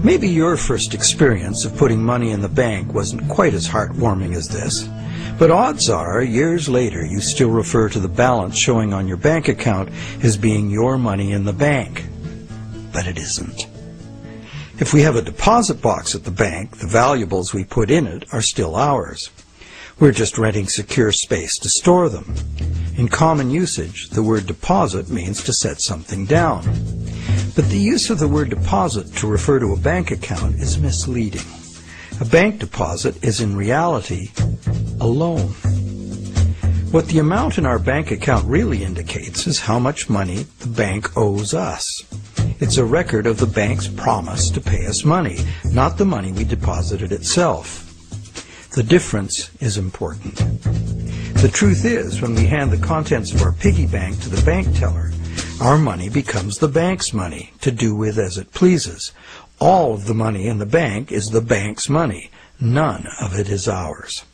Maybe your first experience of putting money in the bank wasn't quite as heartwarming as this, but odds are, years later, you still refer to the balance showing on your bank account as being your money in the bank. But it isn't. If we have a deposit box at the bank, the valuables we put in it are still ours. We're just renting secure space to store them. In common usage, the word deposit means to set something down. But the use of the word deposit to refer to a bank account is misleading. A bank deposit is in reality a loan. What the amount in our bank account really indicates is how much money the bank owes us. It's a record of the bank's promise to pay us money, not the money we deposited itself. The difference is important. The truth is, when we hand the contents of our piggy bank to the bank teller, our money becomes the bank's money to do with as it pleases. All of the money in the bank is the bank's money. None of it is ours.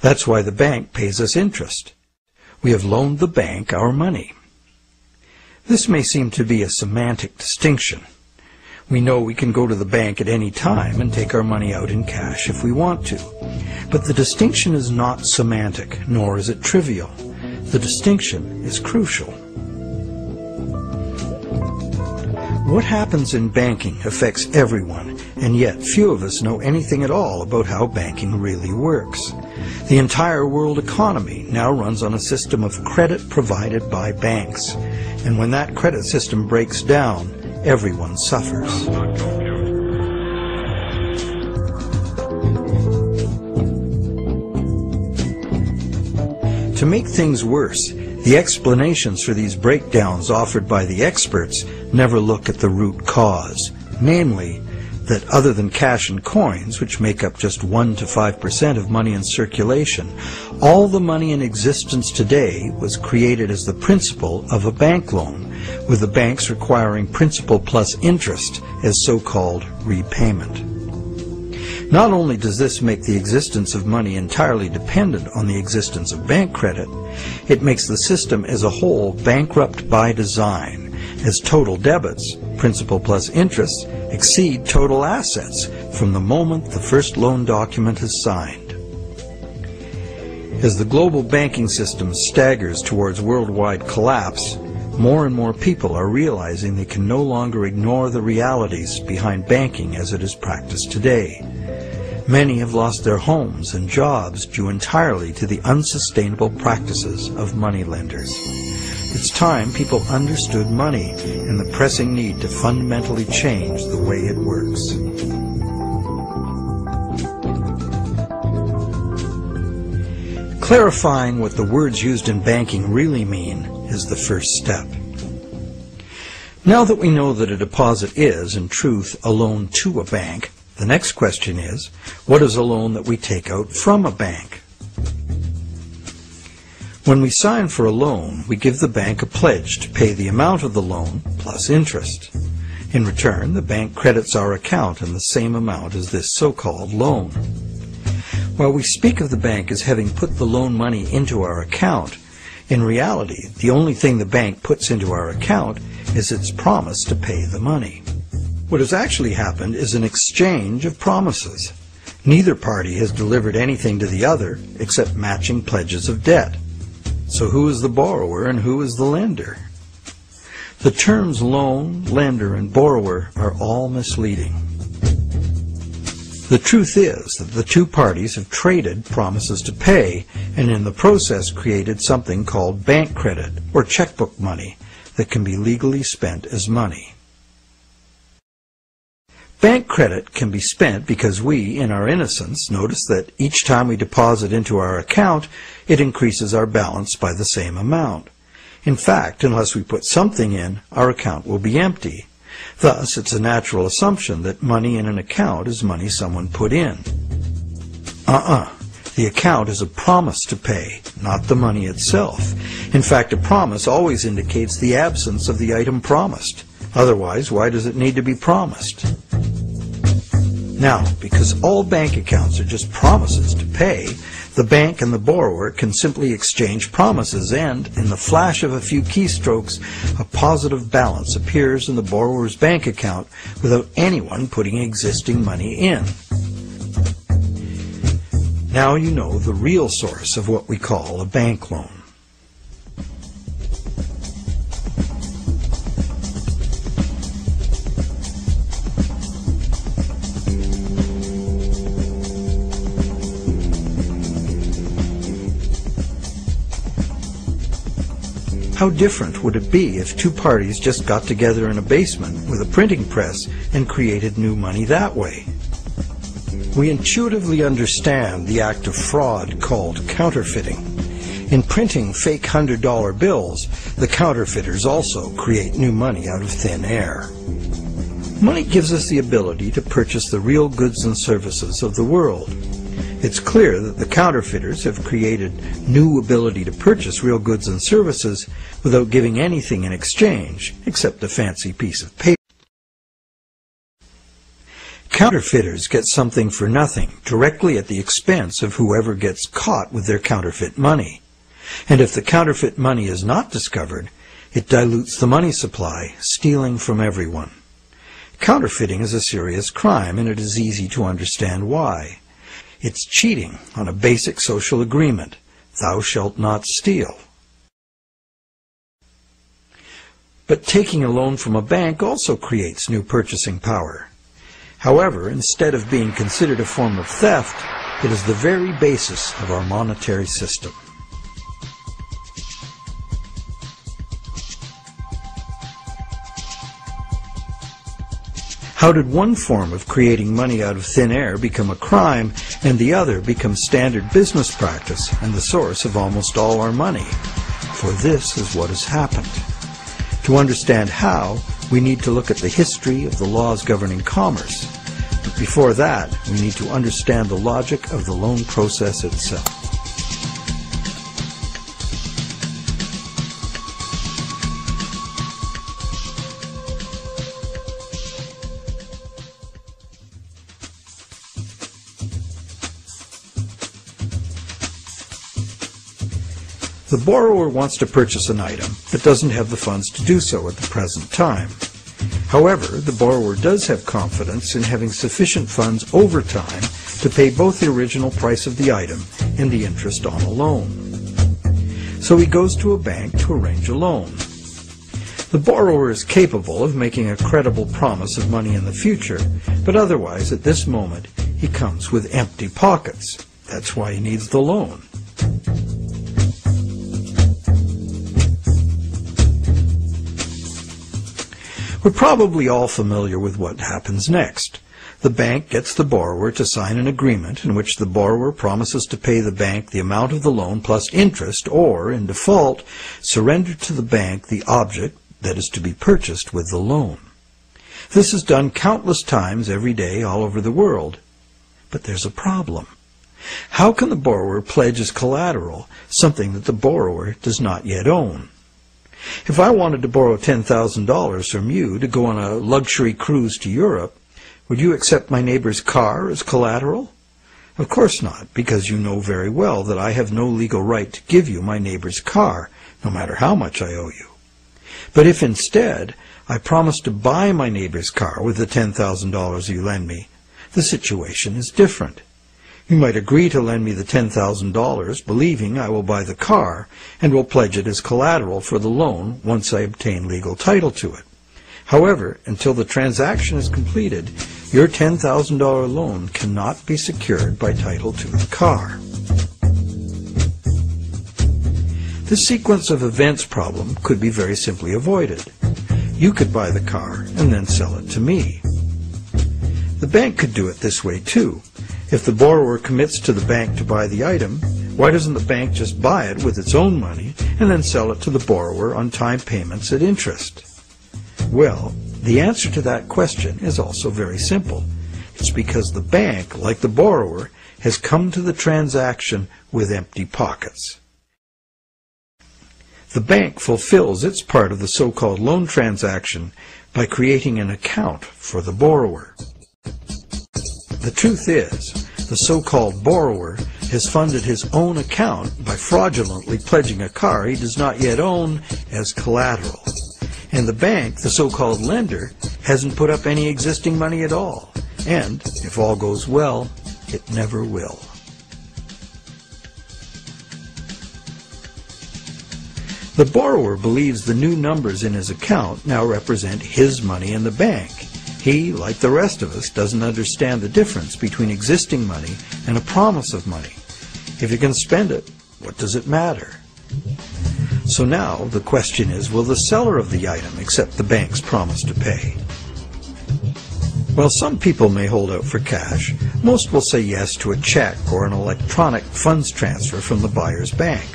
That's why the bank pays us interest. We have loaned the bank our money. This may seem to be a semantic distinction. We know we can go to the bank at any time and take our money out in cash if we want to. But the distinction is not semantic, nor is it trivial. The distinction is crucial. What happens in banking affects everyone, and yet few of us know anything at all about how banking really works. The entire world economy now runs on a system of credit provided by banks, and when that credit system breaks down, everyone suffers. To make things worse, the explanations for these breakdowns offered by the experts never look at the root cause, namely, that other than cash and coins, which make up just 1 to 5% of money in circulation, all the money in existence today was created as the principal of a bank loan, with the banks requiring principal plus interest as so-called repayment. Not only does this make the existence of money entirely dependent on the existence of bank credit, it makes the system as a whole bankrupt by design, as total debits, principal plus interest, exceed total assets from the moment the first loan document is signed. As the global banking system staggers towards worldwide collapse, more and more people are realizing they can no longer ignore the realities behind banking as it is practiced today. Many have lost their homes and jobs due entirely to the unsustainable practices of moneylenders. It's time people understood money and the pressing need to fundamentally change the way it works. Clarifying what the words used in banking really mean is the first step. Now that we know that a deposit is, in truth, a loan to a bank, the next question is, what is a loan that we take out from a bank? When we sign for a loan, we give the bank a pledge to pay the amount of the loan plus interest. In return, the bank credits our account in the same amount as this so-called loan. While we speak of the bank as having put the loan money into our account, in reality, the only thing the bank puts into our account is its promise to pay the money. What has actually happened is an exchange of promises. Neither party has delivered anything to the other except matching pledges of debt. So who is the borrower and who is the lender? The terms loan, lender, and borrower are all misleading. The truth is that the two parties have traded promises to pay and in the process created something called bank credit or checkbook money that can be legally spent as money. Bank credit can be spent because we, in our innocence, notice that each time we deposit into our account, it increases our balance by the same amount. In fact, unless we put something in, our account will be empty. Thus, it's a natural assumption that money in an account is money someone put in. The account is a promise to pay, not the money itself. In fact, a promise always indicates the absence of the item promised. Otherwise, why does it need to be promised? Now, because all bank accounts are just promises to pay, the bank and the borrower can simply exchange promises and, in the flash of a few keystrokes, a positive balance appears in the borrower's bank account without anyone putting existing money in. Now you know the real source of what we call a bank loan. How different would it be if two parties just got together in a basement with a printing press and created new money that way? We intuitively understand the act of fraud called counterfeiting. In printing fake $100 bills, the counterfeiters also create new money out of thin air. Money gives us the ability to purchase the real goods and services of the world. It's clear that the counterfeiters have created new ability to purchase real goods and services without giving anything in exchange except a fancy piece of paper. Counterfeiters get something for nothing directly at the expense of whoever gets caught with their counterfeit money. And if the counterfeit money is not discovered, it dilutes the money supply, stealing from everyone. Counterfeiting is a serious crime, and it is easy to understand why. It's cheating on a basic social agreement, thou shalt not steal. But taking a loan from a bank also creates new purchasing power. However, instead of being considered a form of theft, it is the very basis of our monetary system. How did one form of creating money out of thin air become a crime and the other become standard business practice and the source of almost all our money? For this is what has happened. To understand how, we need to look at the history of the laws governing commerce. But before that, we need to understand the logic of the loan process itself. The borrower wants to purchase an item, but doesn't have the funds to do so at the present time. However, the borrower does have confidence in having sufficient funds over time to pay both the original price of the item and the interest on a loan. So he goes to a bank to arrange a loan. The borrower is capable of making a credible promise of money in the future, but otherwise, at this moment, he comes with empty pockets. That's why he needs the loan. We're probably all familiar with what happens next. The bank gets the borrower to sign an agreement in which the borrower promises to pay the bank the amount of the loan plus interest, or, in default, surrender to the bank the object that is to be purchased with the loan. This is done countless times every day all over the world. But there's a problem. How can the borrower pledge as collateral something that the borrower does not yet own? If I wanted to borrow $10,000 from you to go on a luxury cruise to Europe, would you accept my neighbor's car as collateral? Of course not, because you know very well that I have no legal right to give you my neighbor's car, no matter how much I owe you. But if instead I promise to buy my neighbor's car with the $10,000 you lend me, the situation is different. You might agree to lend me the $10,000, believing I will buy the car, and will pledge it as collateral for the loan once I obtain legal title to it. However, until the transaction is completed, your $10,000 loan cannot be secured by title to the car. This sequence of events problem could be very simply avoided. You could buy the car and then sell it to me. The bank could do it this way too. If the borrower commits to the bank to buy the item, why doesn't the bank just buy it with its own money and then sell it to the borrower on time payments at interest? Well, the answer to that question is also very simple. It's because the bank, like the borrower, has come to the transaction with empty pockets. The bank fulfills its part of the so-called loan transaction by creating an account for the borrower. The truth is, the so-called borrower has funded his own account by fraudulently pledging a car he does not yet own as collateral. And the bank, the so-called lender, hasn't put up any existing money at all. And, if all goes well, it never will. The borrower believes the new numbers in his account now represent his money in the bank. He, like the rest of us, doesn't understand the difference between existing money and a promise of money. If you can spend it, what does it matter? So now the question is, will the seller of the item accept the bank's promise to pay? While some people may hold out for cash, most will say yes to a check or an electronic funds transfer from the buyer's bank.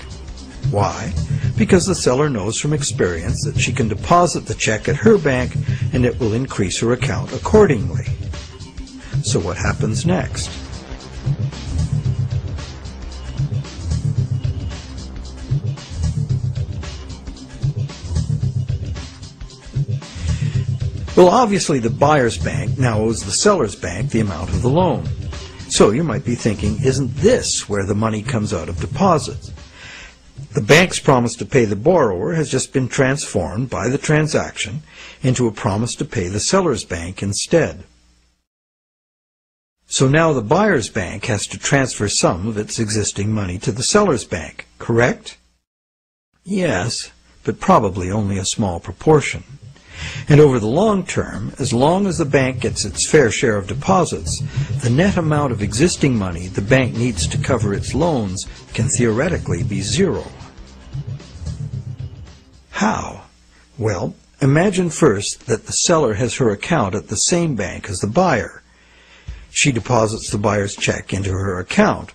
Why? Because the seller knows from experience that she can deposit the check at her bank and it will increase her account accordingly. So what happens next? Well, obviously the buyer's bank now owes the seller's bank the amount of the loan. So you might be thinking, isn't this where the money comes out of deposits? The bank's promise to pay the borrower has just been transformed by the transaction into a promise to pay the seller's bank instead. So now the buyer's bank has to transfer some of its existing money to the seller's bank, correct? Yes, but probably only a small proportion. And over the long term, as long as the bank gets its fair share of deposits, the net amount of existing money the bank needs to cover its loans can theoretically be zero. How? Well, imagine first that the seller has her account at the same bank as the buyer. She deposits the buyer's check into her account.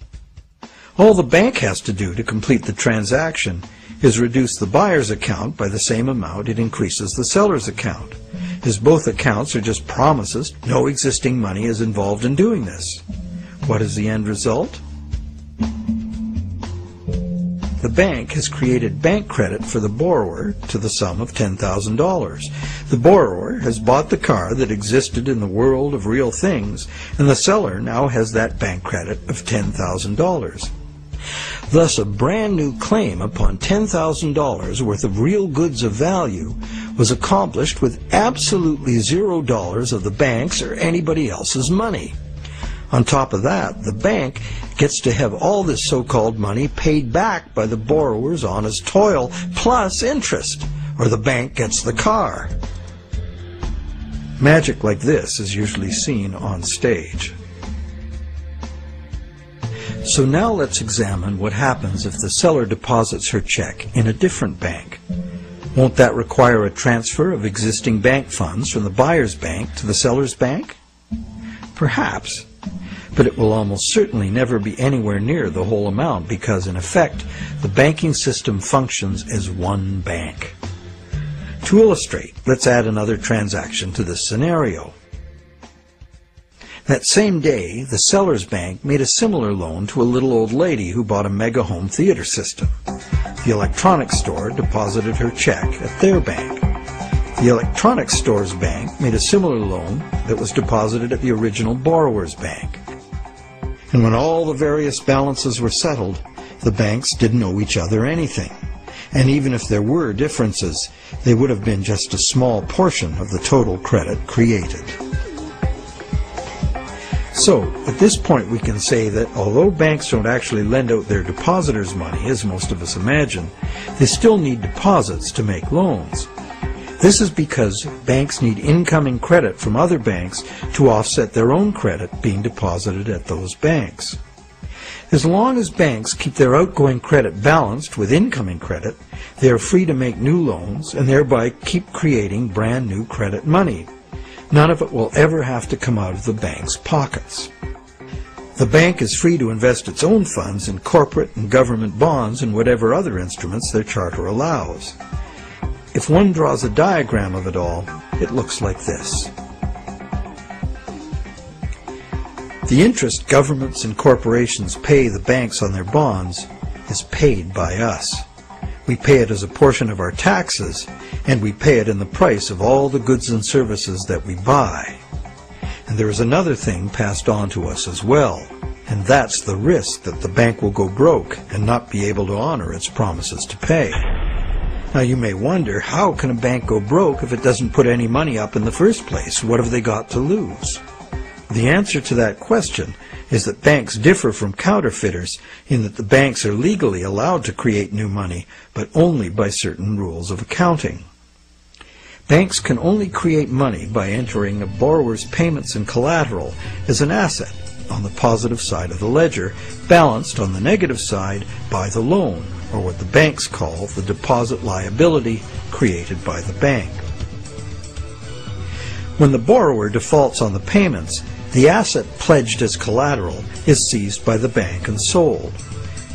All the bank has to do to complete the transaction is reduce the buyer's account by the same amount it increases the seller's account. As both accounts are just promises, no existing money is involved in doing this. What is the end result? The bank has created bank credit for the borrower to the sum of $10,000. The borrower has bought the car that existed in the world of real things, and the seller now has that bank credit of $10,000. Thus, a brand new claim upon $10,000 worth of real goods of value was accomplished with absolutely $0 of the bank's or anybody else's money. On top of that, the bank gets to have all this so-called money paid back by the borrower's honest toil, plus interest, or the bank gets the car. Magic like this is usually seen on stage. So now let's examine what happens if the seller deposits her check in a different bank. Won't that require a transfer of existing bank funds from the buyer's bank to the seller's bank? Perhaps, but it will almost certainly never be anywhere near the whole amount because, in effect, the banking system functions as one bank. To illustrate, let's add another transaction to this scenario. That same day, the seller's bank made a similar loan to a little old lady who bought a mega home theater system. The electronics store deposited her check at their bank. The electronics store's bank made a similar loan that was deposited at the original borrower's bank. And when all the various balances were settled, the banks didn't owe each other anything. And even if there were differences, they would have been just a small portion of the total credit created. So, at this point we can say that although banks don't actually lend out their depositors' money, as most of us imagine, they still need deposits to make loans. This is because banks need incoming credit from other banks to offset their own credit being deposited at those banks. As long as banks keep their outgoing credit balanced with incoming credit, they are free to make new loans and thereby keep creating brand new credit money. None of it will ever have to come out of the bank's pockets. The bank is free to invest its own funds in corporate and government bonds and whatever other instruments their charter allows. If one draws a diagram of it all, it looks like this. The interest governments and corporations pay the banks on their bonds is paid by us. We pay it as a portion of our taxes, and we pay it in the price of all the goods and services that we buy. And there is another thing passed on to us as well, and that's the risk that the bank will go broke and not be able to honor its promises to pay. Now you may wonder, how can a bank go broke if it doesn't put any money up in the first place? What have they got to lose? The answer to that question is that banks differ from counterfeiters in that the banks are legally allowed to create new money, but only by certain rules of accounting. Banks can only create money by entering a borrower's payments and collateral as an asset on the positive side of the ledger, balanced on the negative side by the loan, or what the banks call the deposit liability created by the bank. When the borrower defaults on the payments, the asset pledged as collateral is seized by the bank and sold.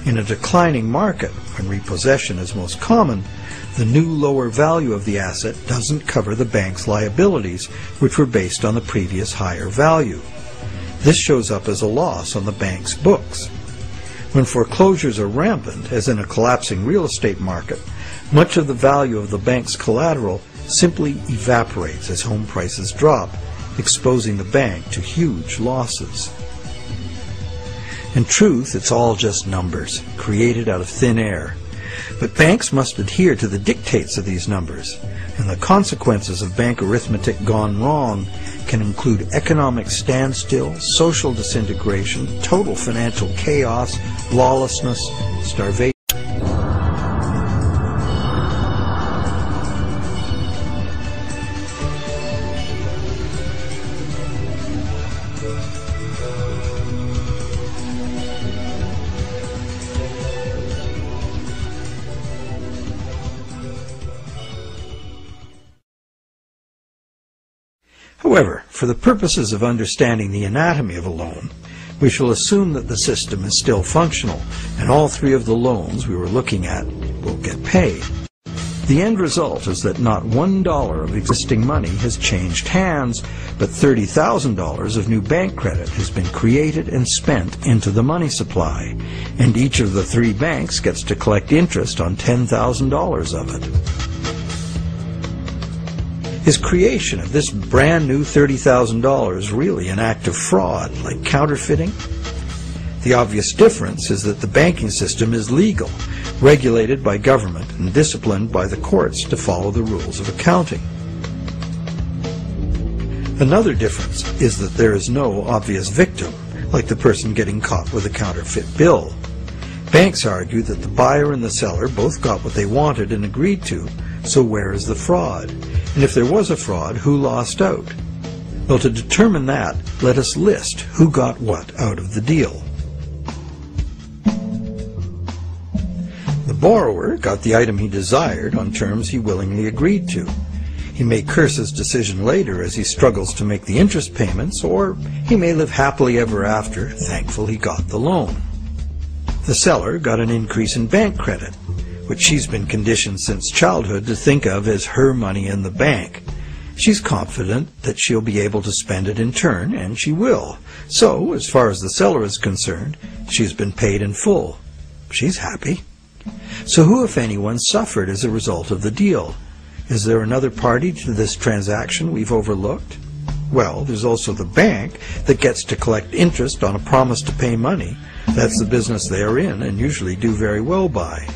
In a declining market, when repossession is most common, the new lower value of the asset doesn't cover the bank's liabilities, which were based on the previous higher value. This shows up as a loss on the bank's books. When foreclosures are rampant, as in a collapsing real estate market, much of the value of the bank's collateral simply evaporates as home prices drop, exposing the bank to huge losses. In truth, it's all just numbers, created out of thin air. But banks must adhere to the dictates of these numbers, and the consequences of bank arithmetic gone wrong can include economic standstill, social disintegration, total financial chaos, lawlessness, starvation. However, for the purposes of understanding the anatomy of a loan, we shall assume that the system is still functional, and all three of the loans we were looking at will get paid. The end result is that not $1 of existing money has changed hands, but $30,000 of new bank credit has been created and spent into the money supply, and each of the three banks gets to collect interest on $10,000 of it. Is creation of this brand new $30,000 really an act of fraud, like counterfeiting? The obvious difference is that the banking system is legal, regulated by government and disciplined by the courts to follow the rules of accounting. Another difference is that there is no obvious victim, like the person getting caught with a counterfeit bill. Banks argue that the buyer and the seller both got what they wanted and agreed to, so where is the fraud? And if there was a fraud, who lost out? Well, to determine that, let us list who got what out of the deal. borrower got the item he desired on terms he willingly agreed to. He may curse his decision later as he struggles to make the interest payments, or he may live happily ever after, thankful he got the loan. The seller got an increase in bank credit, which she's been conditioned since childhood to think of as her money in the bank. She's confident that she'll be able to spend it in turn, and she will. So, as far as the seller is concerned, she's been paid in full. She's happy. So who, if anyone, suffered as a result of the deal? Is there another party to this transaction we've overlooked? Well, there's also the bank that gets to collect interest on a promise to pay money. That's the business they are in and usually do very well by.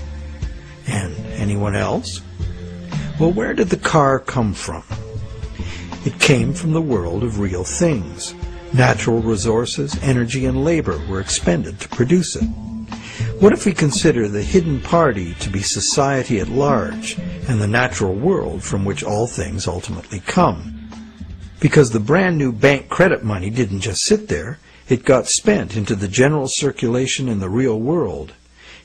And anyone else? Well, where did the car come from? It came from the world of real things. Natural resources, energy, and labor were expended to produce it. What if we consider the hidden party to be society at large and the natural world from which all things ultimately come? Because the brand new bank credit money didn't just sit there, it got spent into the general circulation in the real world.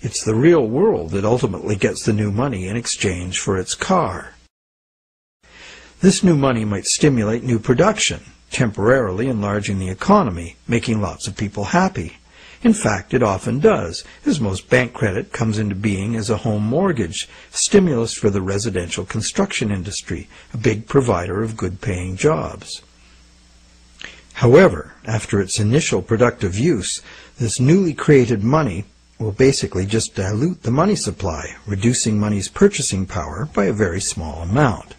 It's the real world that ultimately gets the new money in exchange for its car. This new money might stimulate new production, temporarily enlarging the economy, making lots of people happy. In fact, it often does, as most bank credit comes into being as a home mortgage, stimulus for the residential construction industry, a big provider of good-paying jobs. However, after its initial productive use, this newly created money will basically just dilute the money supply, reducing money's purchasing power by a very small amount.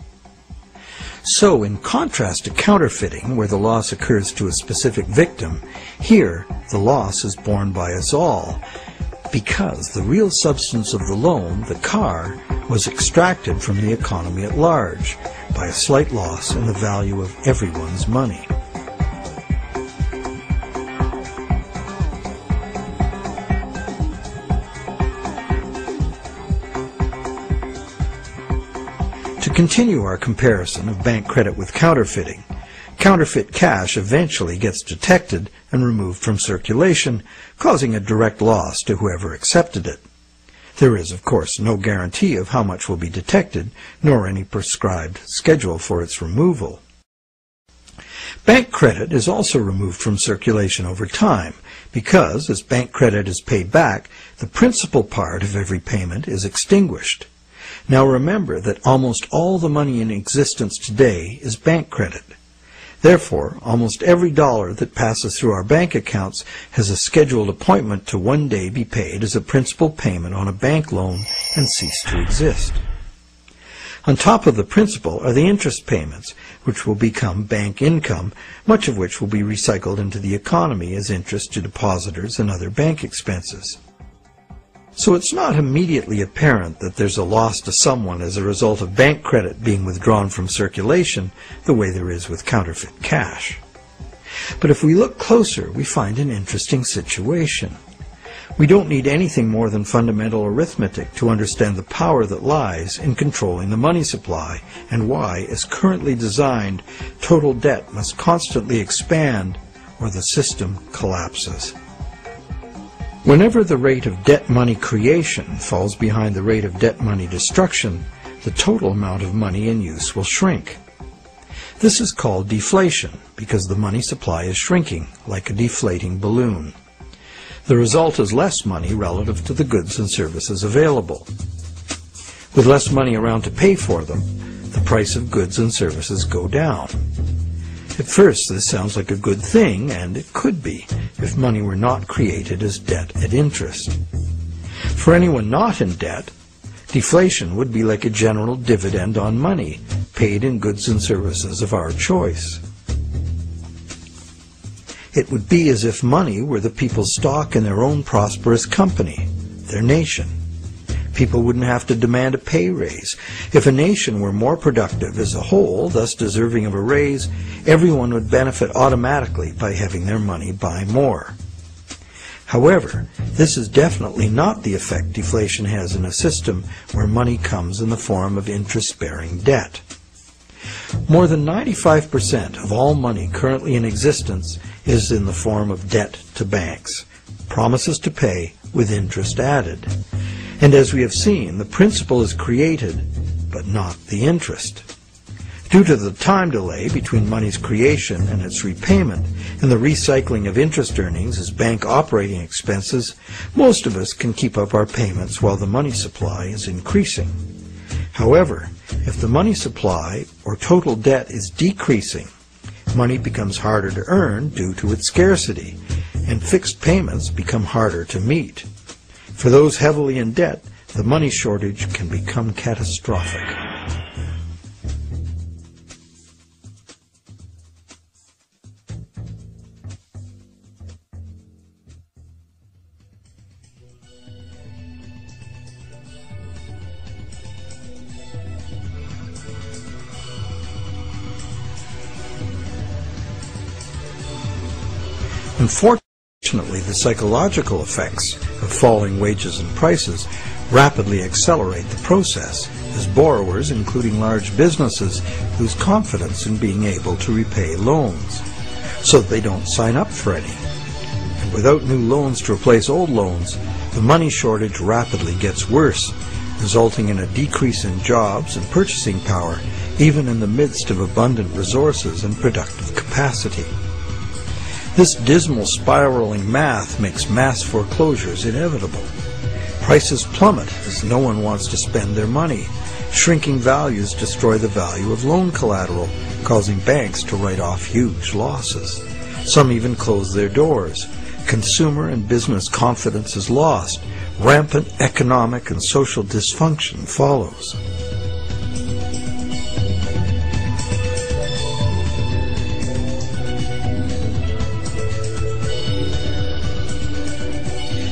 So, in contrast to counterfeiting, where the loss occurs to a specific victim, here the loss is borne by us all, because the real substance of the loan, the car, was extracted from the economy at large by a slight loss in the value of everyone's money. To continue our comparison of bank credit with counterfeiting, counterfeit cash eventually gets detected and removed from circulation, causing a direct loss to whoever accepted it. There is, of course, no guarantee of how much will be detected, nor any prescribed schedule for its removal. Bank credit is also removed from circulation over time, because, as bank credit is paid back, the principal part of every payment is extinguished. Now remember that almost all the money in existence today is bank credit. Therefore, almost every dollar that passes through our bank accounts has a scheduled appointment to one day be paid as a principal payment on a bank loan and cease to exist. On top of the principal are the interest payments, which will become bank income, much of which will be recycled into the economy as interest to depositors and other bank expenses. So it's not immediately apparent that there's a loss to someone as a result of bank credit being withdrawn from circulation the way there is with counterfeit cash. But if we look closer, we find an interesting situation. We don't need anything more than fundamental arithmetic to understand the power that lies in controlling the money supply and why, as currently designed, total debt must constantly expand or the system collapses. Whenever the rate of debt money creation falls behind the rate of debt money destruction, the total amount of money in use will shrink. This is called deflation because the money supply is shrinking like a deflating balloon. The result is less money relative to the goods and services available. With less money around to pay for them, the price of goods and services go down. At first, this sounds like a good thing, and it could be, if money were not created as debt at interest. For anyone not in debt, deflation would be like a general dividend on money, paid in goods and services of our choice. It would be as if money were the people's stock in their own prosperous company, their nation. People wouldn't have to demand a pay raise. If a nation were more productive as a whole, thus deserving of a raise, everyone would benefit automatically by having their money buy more. However, this is definitely not the effect deflation has in a system where money comes in the form of interest-bearing debt. More than 95% of all money currently in existence is in the form of debt to banks, promises to pay with interest added. And as we have seen, the principal is created, but not the interest. Due to the time delay between money's creation and its repayment and the recycling of interest earnings as bank operating expenses, most of us can keep up our payments while the money supply is increasing. However, if the money supply or total debt is decreasing, money becomes harder to earn due to its scarcity, and fixed payments become harder to meet. For those heavily in debt, the money shortage can become catastrophic. Unfortunately, the psychological effects of falling wages and prices rapidly accelerate the process as borrowers, including large businesses, lose confidence in being able to repay loans, so that they don't sign up for any. And without new loans to replace old loans, the money shortage rapidly gets worse, resulting in a decrease in jobs and purchasing power, even in the midst of abundant resources and productive capacity. This dismal spiraling math makes mass foreclosures inevitable. Prices plummet as no one wants to spend their money. Shrinking values destroy the value of loan collateral, causing banks to write off huge losses. Some even close their doors. Consumer and business confidence is lost. Rampant economic and social dysfunction follows.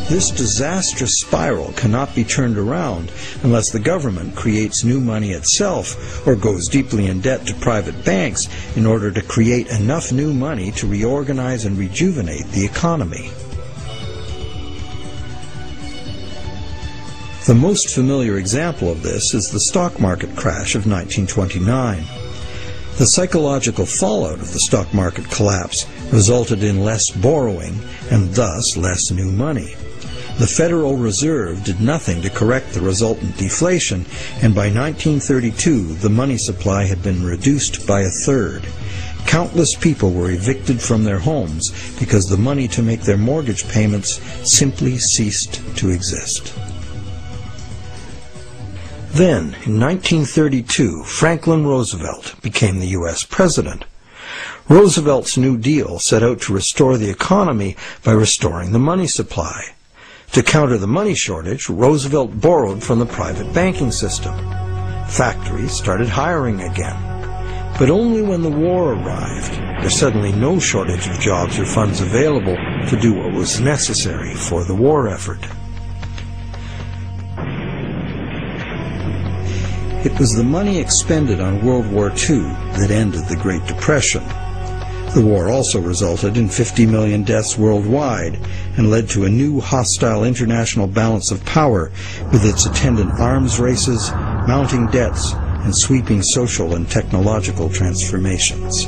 This disastrous spiral cannot be turned around unless the government creates new money itself or goes deeply in debt to private banks in order to create enough new money to reorganize and rejuvenate the economy. The most familiar example of this is the stock market crash of 1929. The psychological fallout of the stock market collapse resulted in less borrowing and thus less new money. The Federal Reserve did nothing to correct the resultant deflation, and by 1932 the money supply had been reduced by a third. Countless people were evicted from their homes because the money to make their mortgage payments simply ceased to exist. Then, in 1932, Franklin Roosevelt became the U.S. president. Roosevelt's New Deal set out to restore the economy by restoring the money supply. To counter the money shortage, Roosevelt borrowed from the private banking system. Factories started hiring again. But only when the war arrived, there's suddenly no shortage of jobs or funds available to do what was necessary for the war effort. It was the money expended on World War II that ended the Great Depression. The war also resulted in 50 million deaths worldwide and led to a new hostile international balance of power with its attendant arms races, mounting debts, and sweeping social and technological transformations.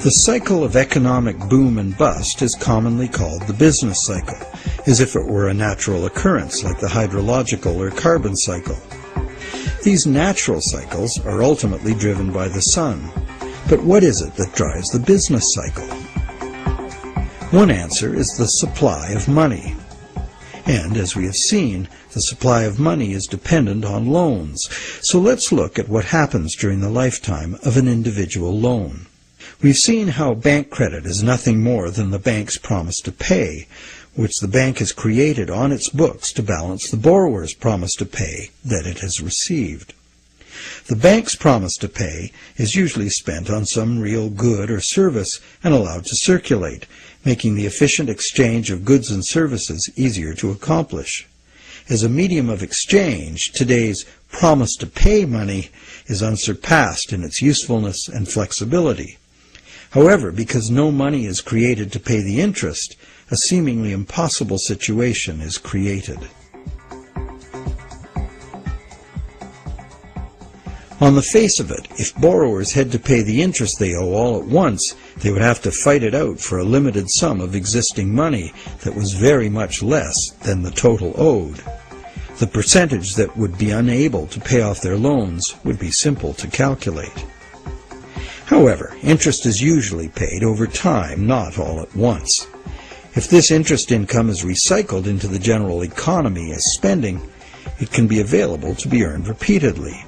The cycle of economic boom and bust is commonly called the business cycle, as if it were a natural occurrence like the hydrological or carbon cycle. These natural cycles are ultimately driven by the sun. But what is it that drives the business cycle? One answer is the supply of money. And as we have seen, the supply of money is dependent on loans. So let's look at what happens during the lifetime of an individual loan. We've seen how bank credit is nothing more than the bank's promise to pay, which the bank has created on its books to balance the borrower's promise to pay that it has received. The bank's promise to pay is usually spent on some real good or service and allowed to circulate, making the efficient exchange of goods and services easier to accomplish. As a medium of exchange, today's promise to pay money is unsurpassed in its usefulness and flexibility. However, because no money is created to pay the interest, a seemingly impossible situation is created. On the face of it, if borrowers had to pay the interest they owe all at once, they would have to fight it out for a limited sum of existing money that was very much less than the total owed. The percentage that would be unable to pay off their loans would be simple to calculate. However, interest is usually paid over time, not all at once. If this interest income is recycled into the general economy as spending, it can be available to be earned repeatedly.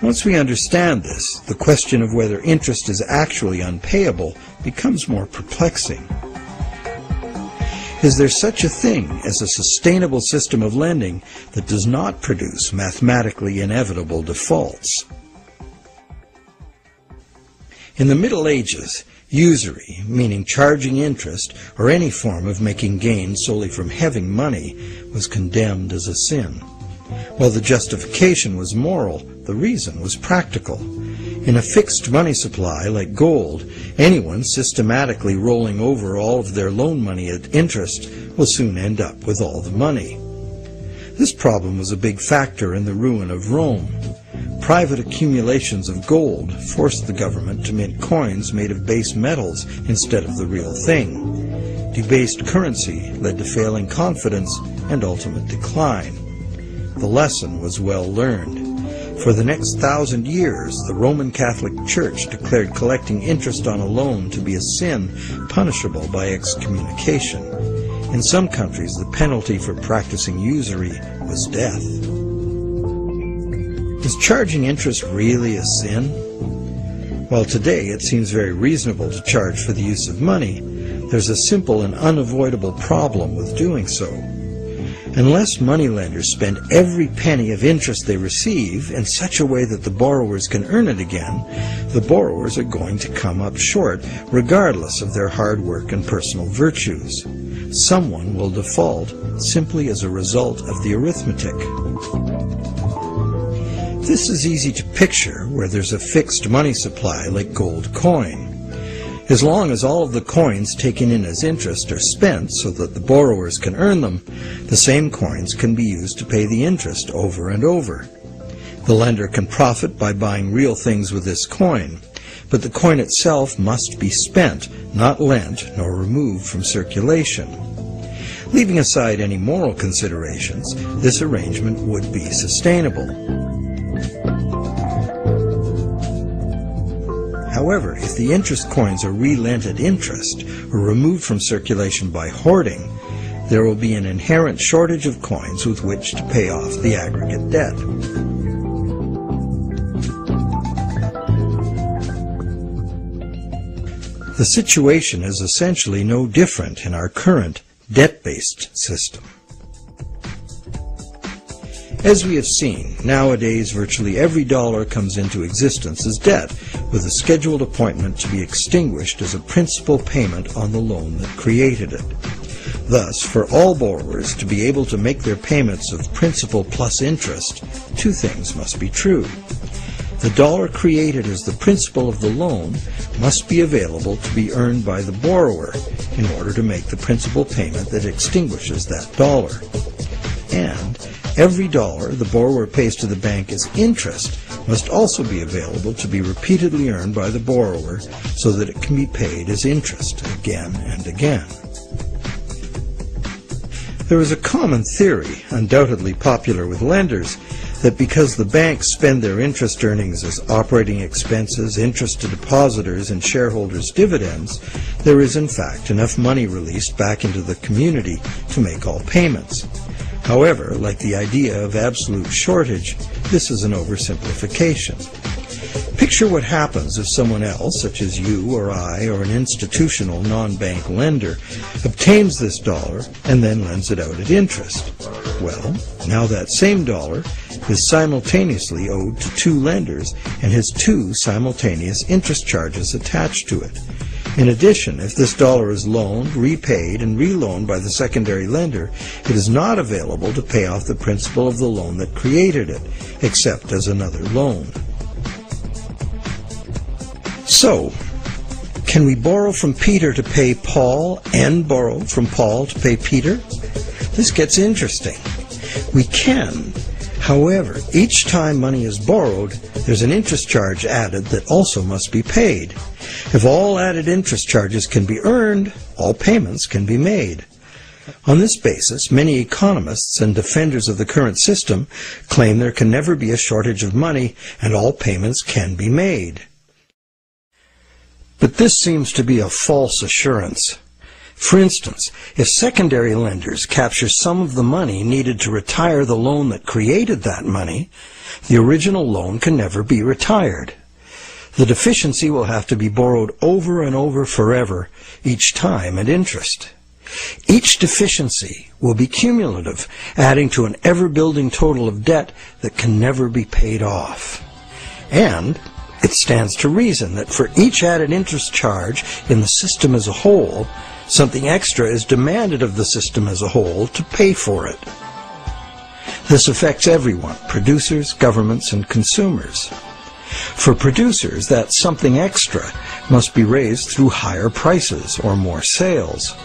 Once we understand this, the question of whether interest is actually unpayable becomes more perplexing. Is there such a thing as a sustainable system of lending that does not produce mathematically inevitable defaults? In the Middle Ages, usury, meaning charging interest or any form of making gains solely from having money, was condemned as a sin. While the justification was moral, the reason was practical. In a fixed money supply like gold, anyone systematically rolling over all of their loan money at interest will soon end up with all the money. This problem was a big factor in the ruin of Rome. Private accumulations of gold forced the government to mint coins made of base metals instead of the real thing. Debased currency led to failing confidence and ultimate decline. The lesson was well learned. For the next 1,000 years, the Roman Catholic Church declared collecting interest on a loan to be a sin punishable by excommunication. In some countries, the penalty for practicing usury was death. Is charging interest really a sin? While today it seems very reasonable to charge for the use of money, there's a simple and unavoidable problem with doing so. Unless moneylenders spend every penny of interest they receive in such a way that the borrowers can earn it again, the borrowers are going to come up short, regardless of their hard work and personal virtues. Someone will default simply as a result of the arithmetic. This is easy to picture where there's a fixed money supply like gold coin. As long as all of the coins taken in as interest are spent so that the borrowers can earn them, the same coins can be used to pay the interest over and over. The lender can profit by buying real things with this coin, but the coin itself must be spent, not lent nor removed from circulation. Leaving aside any moral considerations, this arrangement would be sustainable. However, if the interest coins are re-lent at interest or removed from circulation by hoarding, there will be an inherent shortage of coins with which to pay off the aggregate debt. The situation is essentially no different in our current debt-based system. As we have seen, nowadays virtually every dollar comes into existence as debt, with a scheduled appointment to be extinguished as a principal payment on the loan that created it. Thus, for all borrowers to be able to make their payments of principal plus interest, two things must be true. The dollar created as the principal of the loan must be available to be earned by the borrower in order to make the principal payment that extinguishes that dollar. And every dollar the borrower pays to the bank as interest must also be available to be repeatedly earned by the borrower so that it can be paid as interest again and again. There is a common theory, undoubtedly popular with lenders, that because the banks spend their interest earnings as operating expenses, interest to depositors, and shareholders' dividends, there is in fact enough money released back into the community to make all payments. However, like the idea of absolute shortage, this is an oversimplification. Picture what happens if someone else, such as you or I or an institutional non-bank lender, obtains this dollar and then lends it out at interest. Well, now that same dollar is simultaneously owed to two lenders and has two simultaneous interest charges attached to it. In addition, if this dollar is loaned, repaid, and reloaned by the secondary lender, it is not available to pay off the principal of the loan that created it, except as another loan. So, can we borrow from Peter to pay Paul and borrow from Paul to pay Peter? This gets interesting. We can. However, each time money is borrowed, there's an interest charge added that also must be paid. If all added interest charges can be earned, all payments can be made. On this basis, many economists and defenders of the current system claim there can never be a shortage of money and all payments can be made. But this seems to be a false assurance. For instance, if secondary lenders capture some of the money needed to retire the loan that created that money, the original loan can never be retired. The deficiency will have to be borrowed over and over forever, each time at interest. Each deficiency will be cumulative, adding to an ever-building total of debt that can never be paid off. And it stands to reason that for each added interest charge in the system as a whole, something extra is demanded of the system as a whole to pay for it. This affects everyone, producers, governments, and consumers. For producers, that something extra must be raised through higher prices or more sales.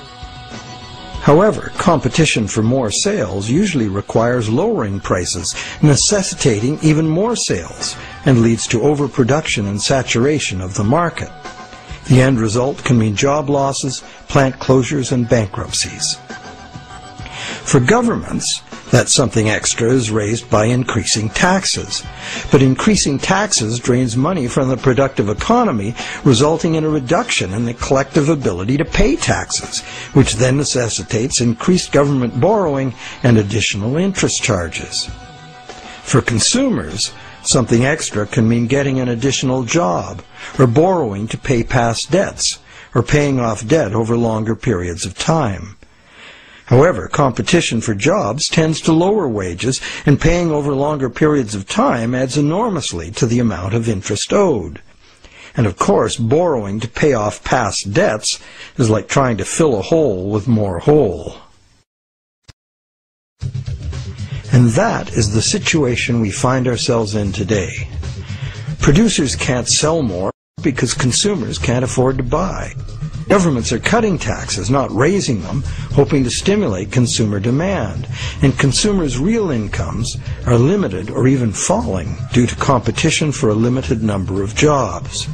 However, competition for more sales usually requires lowering prices, necessitating even more sales, and leads to overproduction and saturation of the market. The end result can mean job losses, plant closures, and bankruptcies. For governments, that something extra is raised by increasing taxes. But increasing taxes drains money from the productive economy, resulting in a reduction in the collective ability to pay taxes, which then necessitates increased government borrowing and additional interest charges. For consumers, something extra can mean getting an additional job, or borrowing to pay past debts, or paying off debt over longer periods of time. However, competition for jobs tends to lower wages, and paying over longer periods of time adds enormously to the amount of interest owed. And of course, borrowing to pay off past debts is like trying to fill a hole with more hole. And that is the situation we find ourselves in today. Producers can't sell more because consumers can't afford to buy. Governments are cutting taxes, not raising them, hoping to stimulate consumer demand. And consumers' real incomes are limited or even falling due to competition for a limited number of jobs.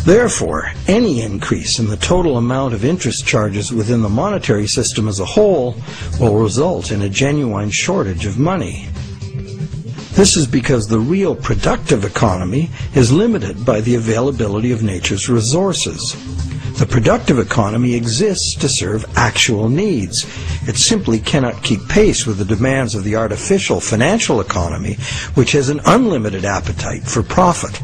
Therefore, any increase in the total amount of interest charges within the monetary system as a whole will result in a genuine shortage of money. This is because the real productive economy is limited by the availability of nature's resources. The productive economy exists to serve actual needs. It simply cannot keep pace with the demands of the artificial financial economy, which has an unlimited appetite for profit,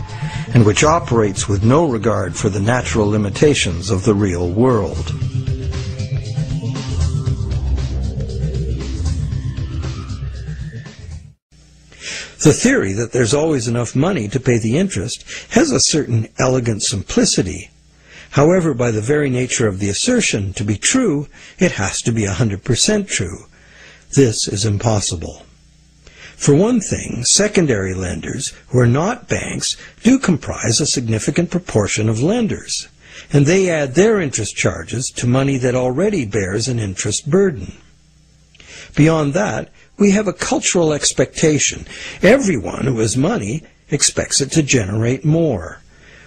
and which operates with no regard for the natural limitations of the real world. The theory that there's always enough money to pay the interest has a certain elegant simplicity. However, by the very nature of the assertion to be true, it has to be 100% true. This is impossible. For one thing, secondary lenders, who are not banks, do comprise a significant proportion of lenders, and they add their interest charges to money that already bears an interest burden. Beyond that, We have a cultural expectation. Everyone who has money expects it to generate more.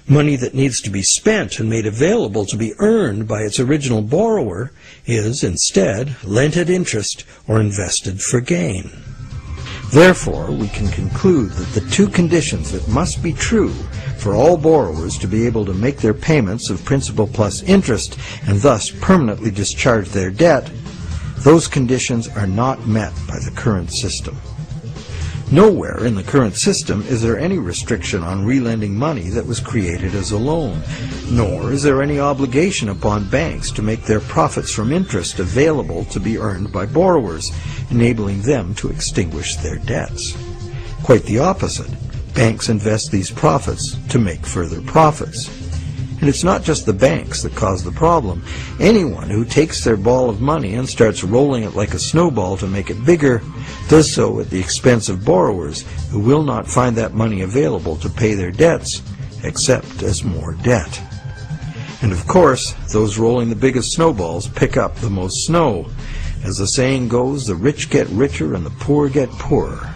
Money that needs to be spent and made available to be earned by its original borrower is, instead, lent at interest or invested for gain. Therefore, we can conclude that the two conditions that must be true for all borrowers to be able to make their payments of principal plus interest and thus permanently discharge their debt, those conditions are not met by the current system. Nowhere in the current system is there any restriction on relending money that was created as a loan, nor is there any obligation upon banks to make their profits from interest available to be earned by borrowers, enabling them to extinguish their debts. Quite the opposite. Banks invest these profits to make further profits. And it's not just the banks that cause the problem. Anyone who takes their ball of money and starts rolling it like a snowball to make it bigger does so at the expense of borrowers who will not find that money available to pay their debts, except as more debt. And of course, those rolling the biggest snowballs pick up the most snow. As the saying goes, the rich get richer and the poor get poorer.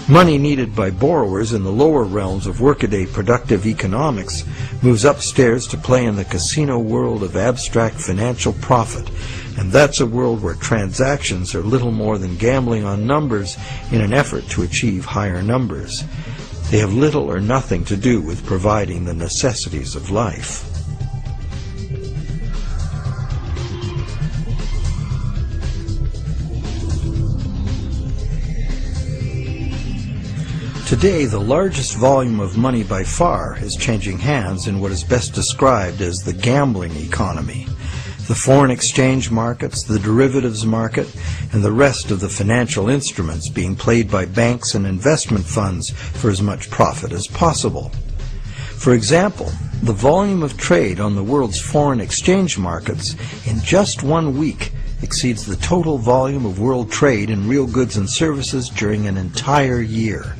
Money needed by borrowers in the lower realms of workaday productive economics moves upstairs to play in the casino world of abstract financial profit, and that's a world where transactions are little more than gambling on numbers in an effort to achieve higher numbers. They have little or nothing to do with providing the necessities of life. Today, the largest volume of money by far is changing hands in what is best described as the gambling economy. The foreign exchange markets, the derivatives market, and the rest of the financial instruments being played by banks and investment funds for as much profit as possible. For example, the volume of trade on the world's foreign exchange markets in just 1 week exceeds the total volume of world trade in real goods and services during an entire year.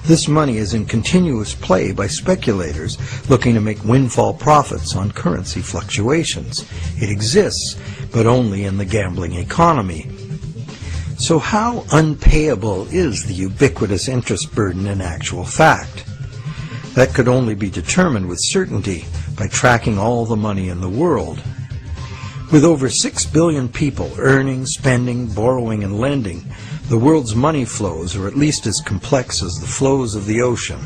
This money is in continuous play by speculators looking to make windfall profits on currency fluctuations. It exists, but only in the gambling economy. So how unpayable is the ubiquitous interest burden in actual fact? That could only be determined with certainty by tracking all the money in the world. With over 6 billion people earning, spending, borrowing, and lending, the world's money flows are at least as complex as the flows of the ocean.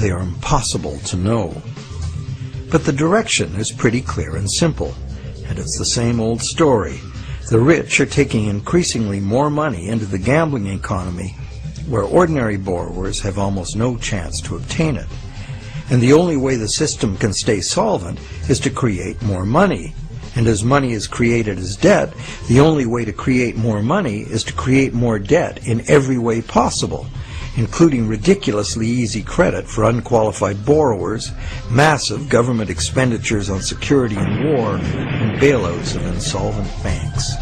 They are impossible to know. But the direction is pretty clear and simple, and it's the same old story. The rich are taking increasingly more money into the gambling economy, where ordinary borrowers have almost no chance to obtain it. And the only way the system can stay solvent is to create more money. And as money is created as debt, the only way to create more money is to create more debt in every way possible, including ridiculously easy credit for unqualified borrowers, massive government expenditures on security and war, and bailouts of insolvent banks.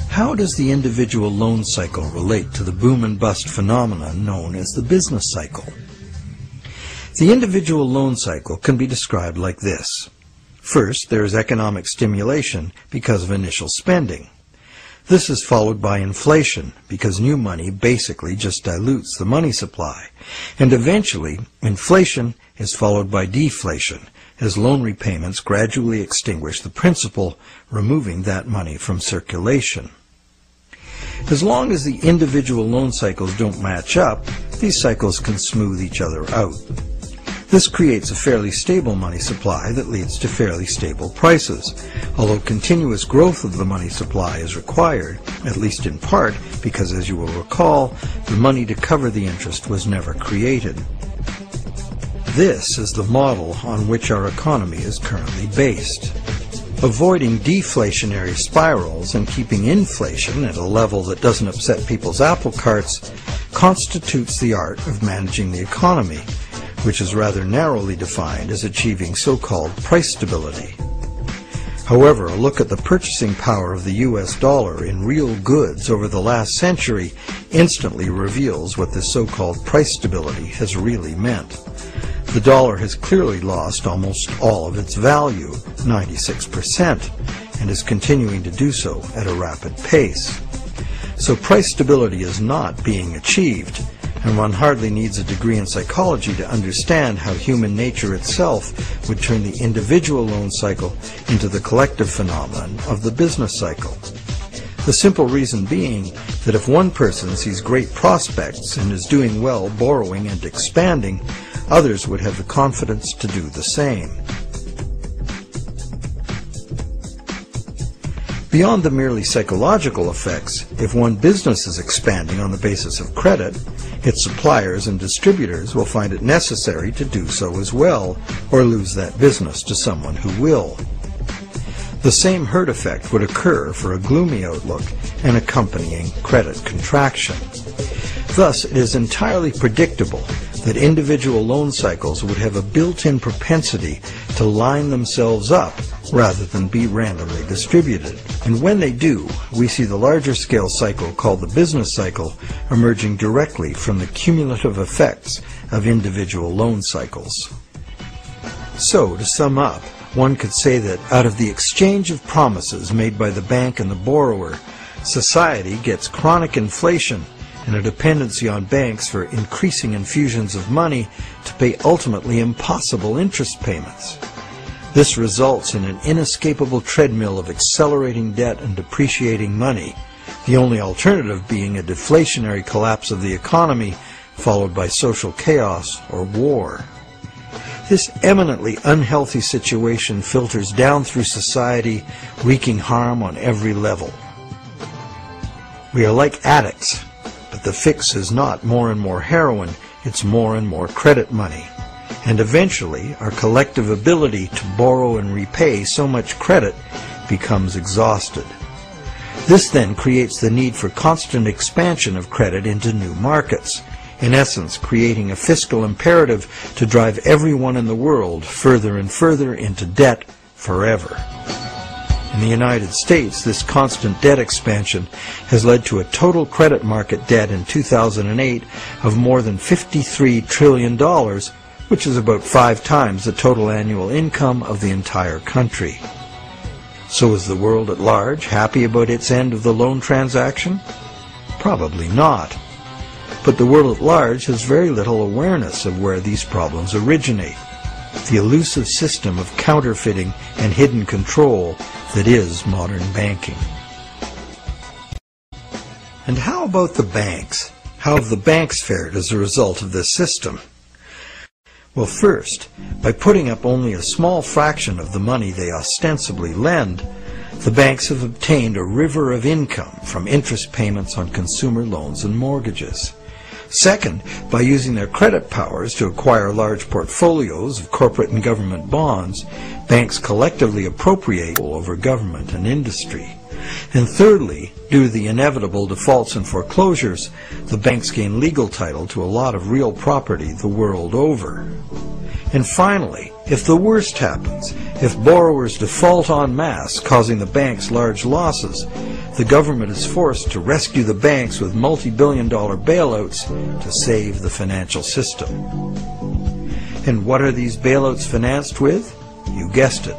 How does the individual loan cycle relate to the boom and bust phenomenon known as the business cycle? The individual loan cycle can be described like this. First, there is economic stimulation because of initial spending. This is followed by inflation because new money basically just dilutes the money supply. And eventually, inflation is followed by deflation as loan repayments gradually extinguish the principal, removing that money from circulation. As long as the individual loan cycles don't match up, these cycles can smooth each other out. This creates a fairly stable money supply that leads to fairly stable prices, although continuous growth of the money supply is required, at least in part because, as you will recall, the money to cover the interest was never created. This is the model on which our economy is currently based. Avoiding deflationary spirals and keeping inflation at a level that doesn't upset people's apple carts constitutes the art of managing the economy, which is rather narrowly defined as achieving so-called price stability. However, a look at the purchasing power of the US dollar in real goods over the last century instantly reveals what this so-called price stability has really meant. The dollar has clearly lost almost all of its value, 96%, and is continuing to do so at a rapid pace. So price stability is not being achieved, and one hardly needs a degree in psychology to understand how human nature itself would turn the individual loan cycle into the collective phenomenon of the business cycle. The simple reason being that if one person sees great prospects and is doing well borrowing and expanding, others would have the confidence to do the same. Beyond the merely psychological effects, if one business is expanding on the basis of credit, its suppliers and distributors will find it necessary to do so as well, or lose that business to someone who will. The same herd effect would occur for a gloomy outlook and accompanying credit contraction. Thus, it is entirely predictable that individual loan cycles would have a built-in propensity to line themselves up rather than be randomly distributed. And when they do, we see the larger scale cycle called the business cycle emerging directly from the cumulative effects of individual loan cycles. So, to sum up, one could say that out of the exchange of promises made by the bank and the borrower, society gets chronic inflation and a dependency on banks for increasing infusions of money to pay ultimately impossible interest payments. This results in an inescapable treadmill of accelerating debt and depreciating money, the only alternative being a deflationary collapse of the economy followed by social chaos or war. This eminently unhealthy situation filters down through society, wreaking harm on every level. We are like addicts, but the fix is not more and more heroin, it's more and more credit money. And eventually, our collective ability to borrow and repay so much credit becomes exhausted. This then creates the need for constant expansion of credit into new markets, in essence creating a fiscal imperative to drive everyone in the world further and further into debt forever. In the United States, this constant debt expansion has led to a total credit market debt in 2008 of more than $53 trillion, which is about 5 times the total annual income of the entire country. So is the world at large happy about its end of the loan transaction? Probably not. But the world at large has very little awareness of where these problems originate, the elusive system of counterfeiting and hidden control that is modern banking. And how about the banks? How have the banks fared as a result of this system? Well, first, by putting up only a small fraction of the money they ostensibly lend, the banks have obtained a river of income from interest payments on consumer loans and mortgages. Second, by using their credit powers to acquire large portfolios of corporate and government bonds, banks collectively appropriate over government and industry. And thirdly, due to the inevitable defaults and foreclosures, the banks gain legal title to a lot of real property the world over. And finally, if the worst happens, if borrowers default en masse, causing the banks large losses, the government is forced to rescue the banks with multi-billion-dollar bailouts to save the financial system. And what are these bailouts financed with? You guessed it,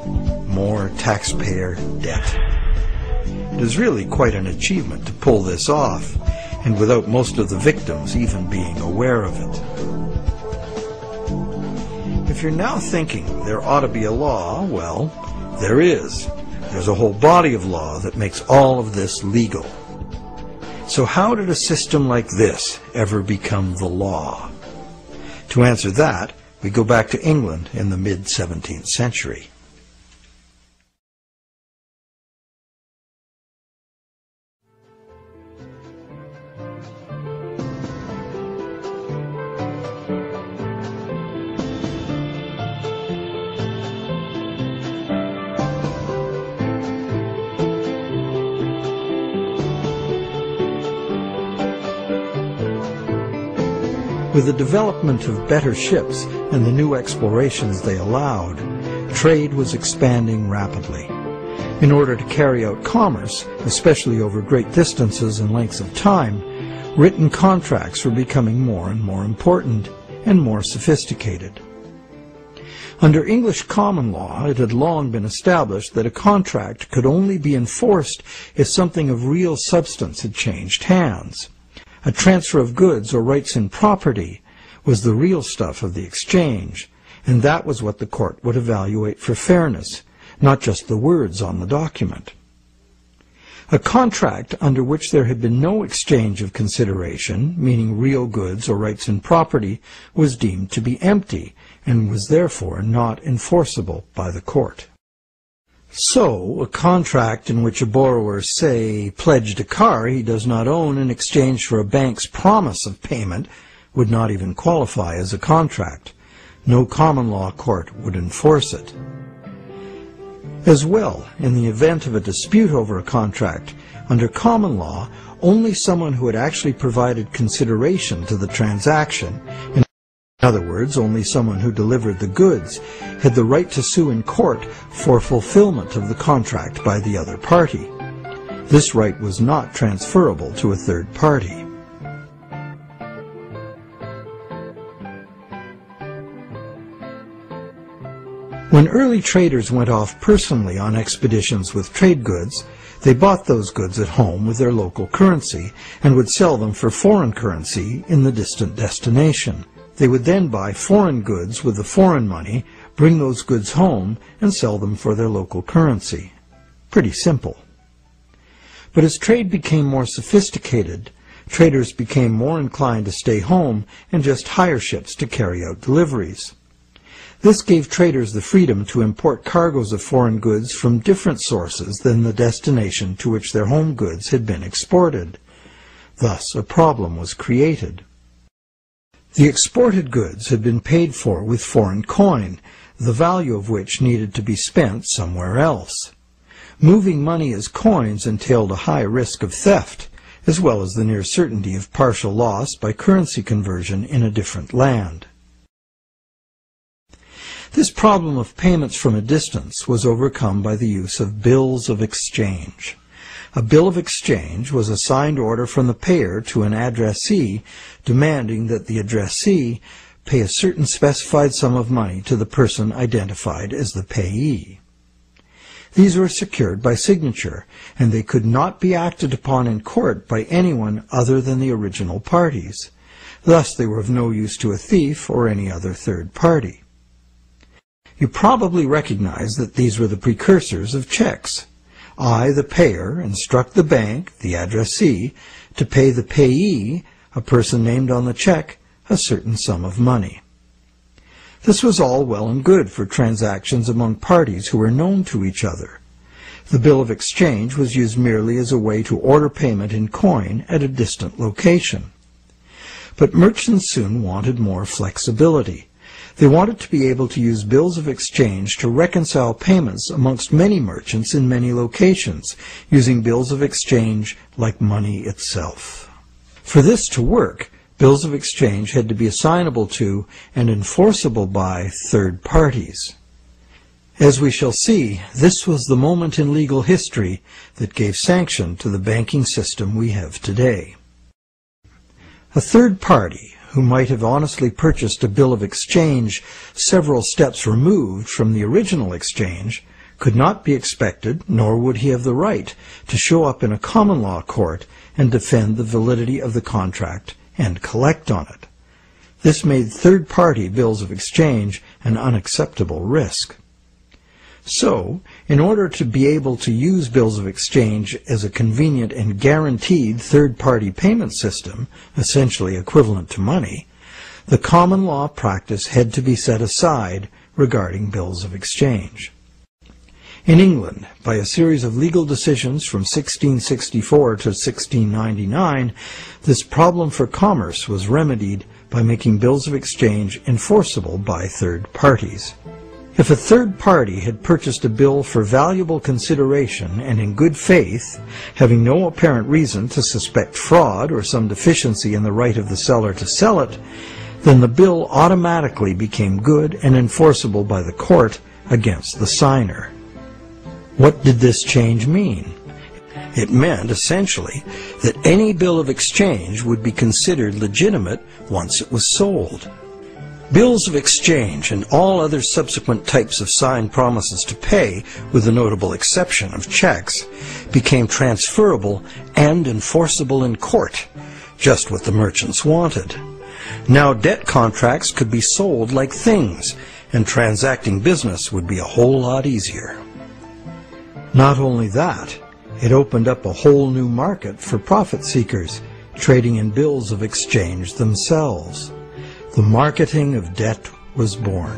more taxpayer debt. It is really quite an achievement to pull this off, and without most of the victims even being aware of it. If you're now thinking there ought to be a law, well, there is. There's a whole body of law that makes all of this legal. So how did a system like this ever become the law? To answer that, we go back to England in the mid-17th century. With the development of better ships and the new explorations they allowed, trade was expanding rapidly. In order to carry out commerce, especially over great distances and lengths of time, written contracts were becoming more and more important and more sophisticated. Under English common law, it had long been established that a contract could only be enforced if something of real substance had changed hands. A transfer of goods or rights in property was the real stuff of the exchange, and that was what the court would evaluate for fairness, not just the words on the document. A contract under which there had been no exchange of consideration, meaning real goods or rights in property, was deemed to be empty and was therefore not enforceable by the court. So, a contract in which a borrower, say, pledged a car he does not own in exchange for a bank's promise of payment would not even qualify as a contract. No common law court would enforce it. As well, in the event of a dispute over a contract, under common law, only someone who had actually provided consideration to the transaction, in other words, only someone who delivered the goods, had the right to sue in court for fulfillment of the contract by the other party. This right was not transferable to a third party. When early traders went off personally on expeditions with trade goods, they bought those goods at home with their local currency and would sell them for foreign currency in the distant destination. They would then buy foreign goods with the foreign money, bring those goods home, and sell them for their local currency. Pretty simple. But as trade became more sophisticated, traders became more inclined to stay home and just hire ships to carry out deliveries. This gave traders the freedom to import cargoes of foreign goods from different sources than the destination to which their home goods had been exported. Thus, a problem was created. The exported goods had been paid for with foreign coin, the value of which needed to be spent somewhere else. Moving money as coins entailed a high risk of theft, as well as the near certainty of partial loss by currency conversion in a different land. This problem of payments from a distance was overcome by the use of bills of exchange. A bill of exchange was a signed order from the payer to an addressee demanding that the addressee pay a certain specified sum of money to the person identified as the payee. These were secured by signature, and they could not be acted upon in court by anyone other than the original parties. Thus they were of no use to a thief or any other third party. You probably recognize that these were the precursors of checks. I, the payer, instruct the bank, the addressee, to pay the payee, a person named on the check, a certain sum of money. This was all well and good for transactions among parties who were known to each other. The bill of exchange was used merely as a way to order payment in coin at a distant location. But merchants soon wanted more flexibility. They wanted to be able to use bills of exchange to reconcile payments amongst many merchants in many locations, using bills of exchange like money itself. For this to work, bills of exchange had to be assignable to and enforceable by third parties. As we shall see, this was the moment in legal history that gave sanction to the banking system we have today. A third party, who might have honestly purchased a bill of exchange several steps removed from the original exchange, could not be expected, nor would he have the right, to show up in a common law court and defend the validity of the contract and collect on it. This made third-party bills of exchange an unacceptable risk. So, in order to be able to use bills of exchange as a convenient and guaranteed third-party payment system, essentially equivalent to money, the common law practice had to be set aside regarding bills of exchange. In England, by a series of legal decisions from 1664 to 1699, this problem for commerce was remedied by making bills of exchange enforceable by third parties. If a third party had purchased a bill for valuable consideration and in good faith, having no apparent reason to suspect fraud or some deficiency in the right of the seller to sell it, then the bill automatically became good and enforceable by the court against the signer. What did this change mean? It meant, essentially, that any bill of exchange would be considered legitimate once it was sold. Bills of exchange and all other subsequent types of signed promises to pay, with the notable exception of checks, became transferable and enforceable in court, just what the merchants wanted. Now debt contracts could be sold like things, and transacting business would be a whole lot easier. Not only that, it opened up a whole new market for profit seekers, trading in bills of exchange themselves. The marketing of debt was born.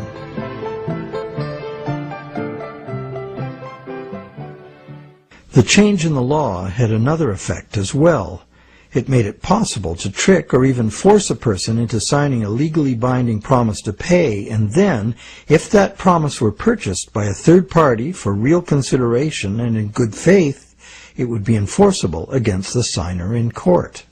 The change in the law had another effect as well. It made it possible to trick or even force a person into signing a legally binding promise to pay, and then, if that promise were purchased by a third party for real consideration and in good faith, it would be enforceable against the signer in court.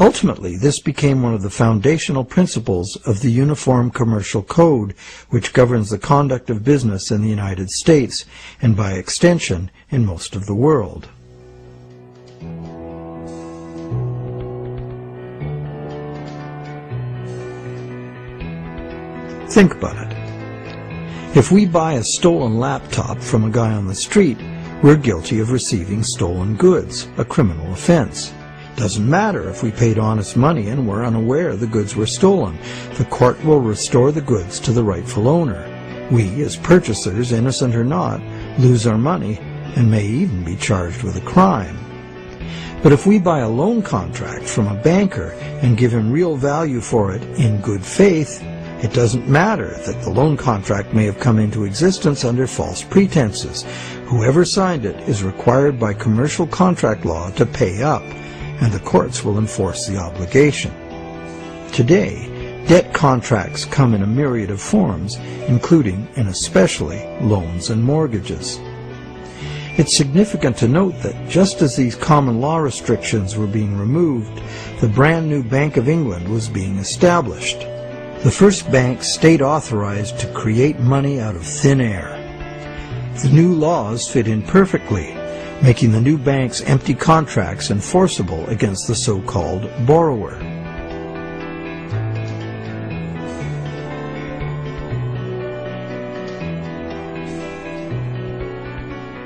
Ultimately, this became one of the foundational principles of the Uniform Commercial Code, which governs the conduct of business in the United States, and by extension, in most of the world. Think about it. If we buy a stolen laptop from a guy on the street, we're guilty of receiving stolen goods, a criminal offense. Doesn't matter if we paid honest money and were unaware the goods were stolen. The court will restore the goods to the rightful owner. We, as purchasers, innocent or not, lose our money and may even be charged with a crime. But if we buy a loan contract from a banker and give him real value for it in good faith, it doesn't matter that the loan contract may have come into existence under false pretenses. Whoever signed it is required by commercial contract law to pay up, and the courts will enforce the obligation. Today, debt contracts come in a myriad of forms, including and especially loans and mortgages. It's significant to note that just as these common law restrictions were being removed, the brand new Bank of England was being established. The first bank state-authorized to create money out of thin air. The new laws fit in perfectly, making the new bank's empty contracts enforceable against the so-called borrower.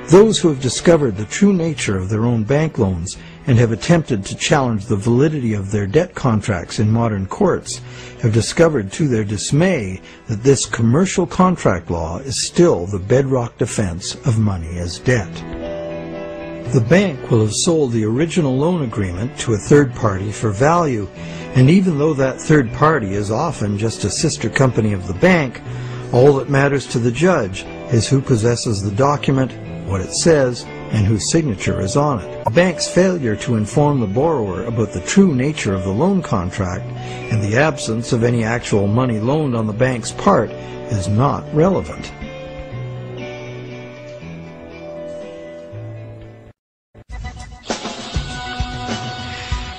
Those who have discovered the true nature of their own bank loans and have attempted to challenge the validity of their debt contracts in modern courts have discovered to their dismay that this commercial contract law is still the bedrock defense of money as debt. The bank will have sold the original loan agreement to a third party for value, and even though that third party is often just a sister company of the bank, all that matters to the judge is who possesses the document, what it says, and whose signature is on it. The bank's failure to inform the borrower about the true nature of the loan contract and the absence of any actual money loaned on the bank's part is not relevant.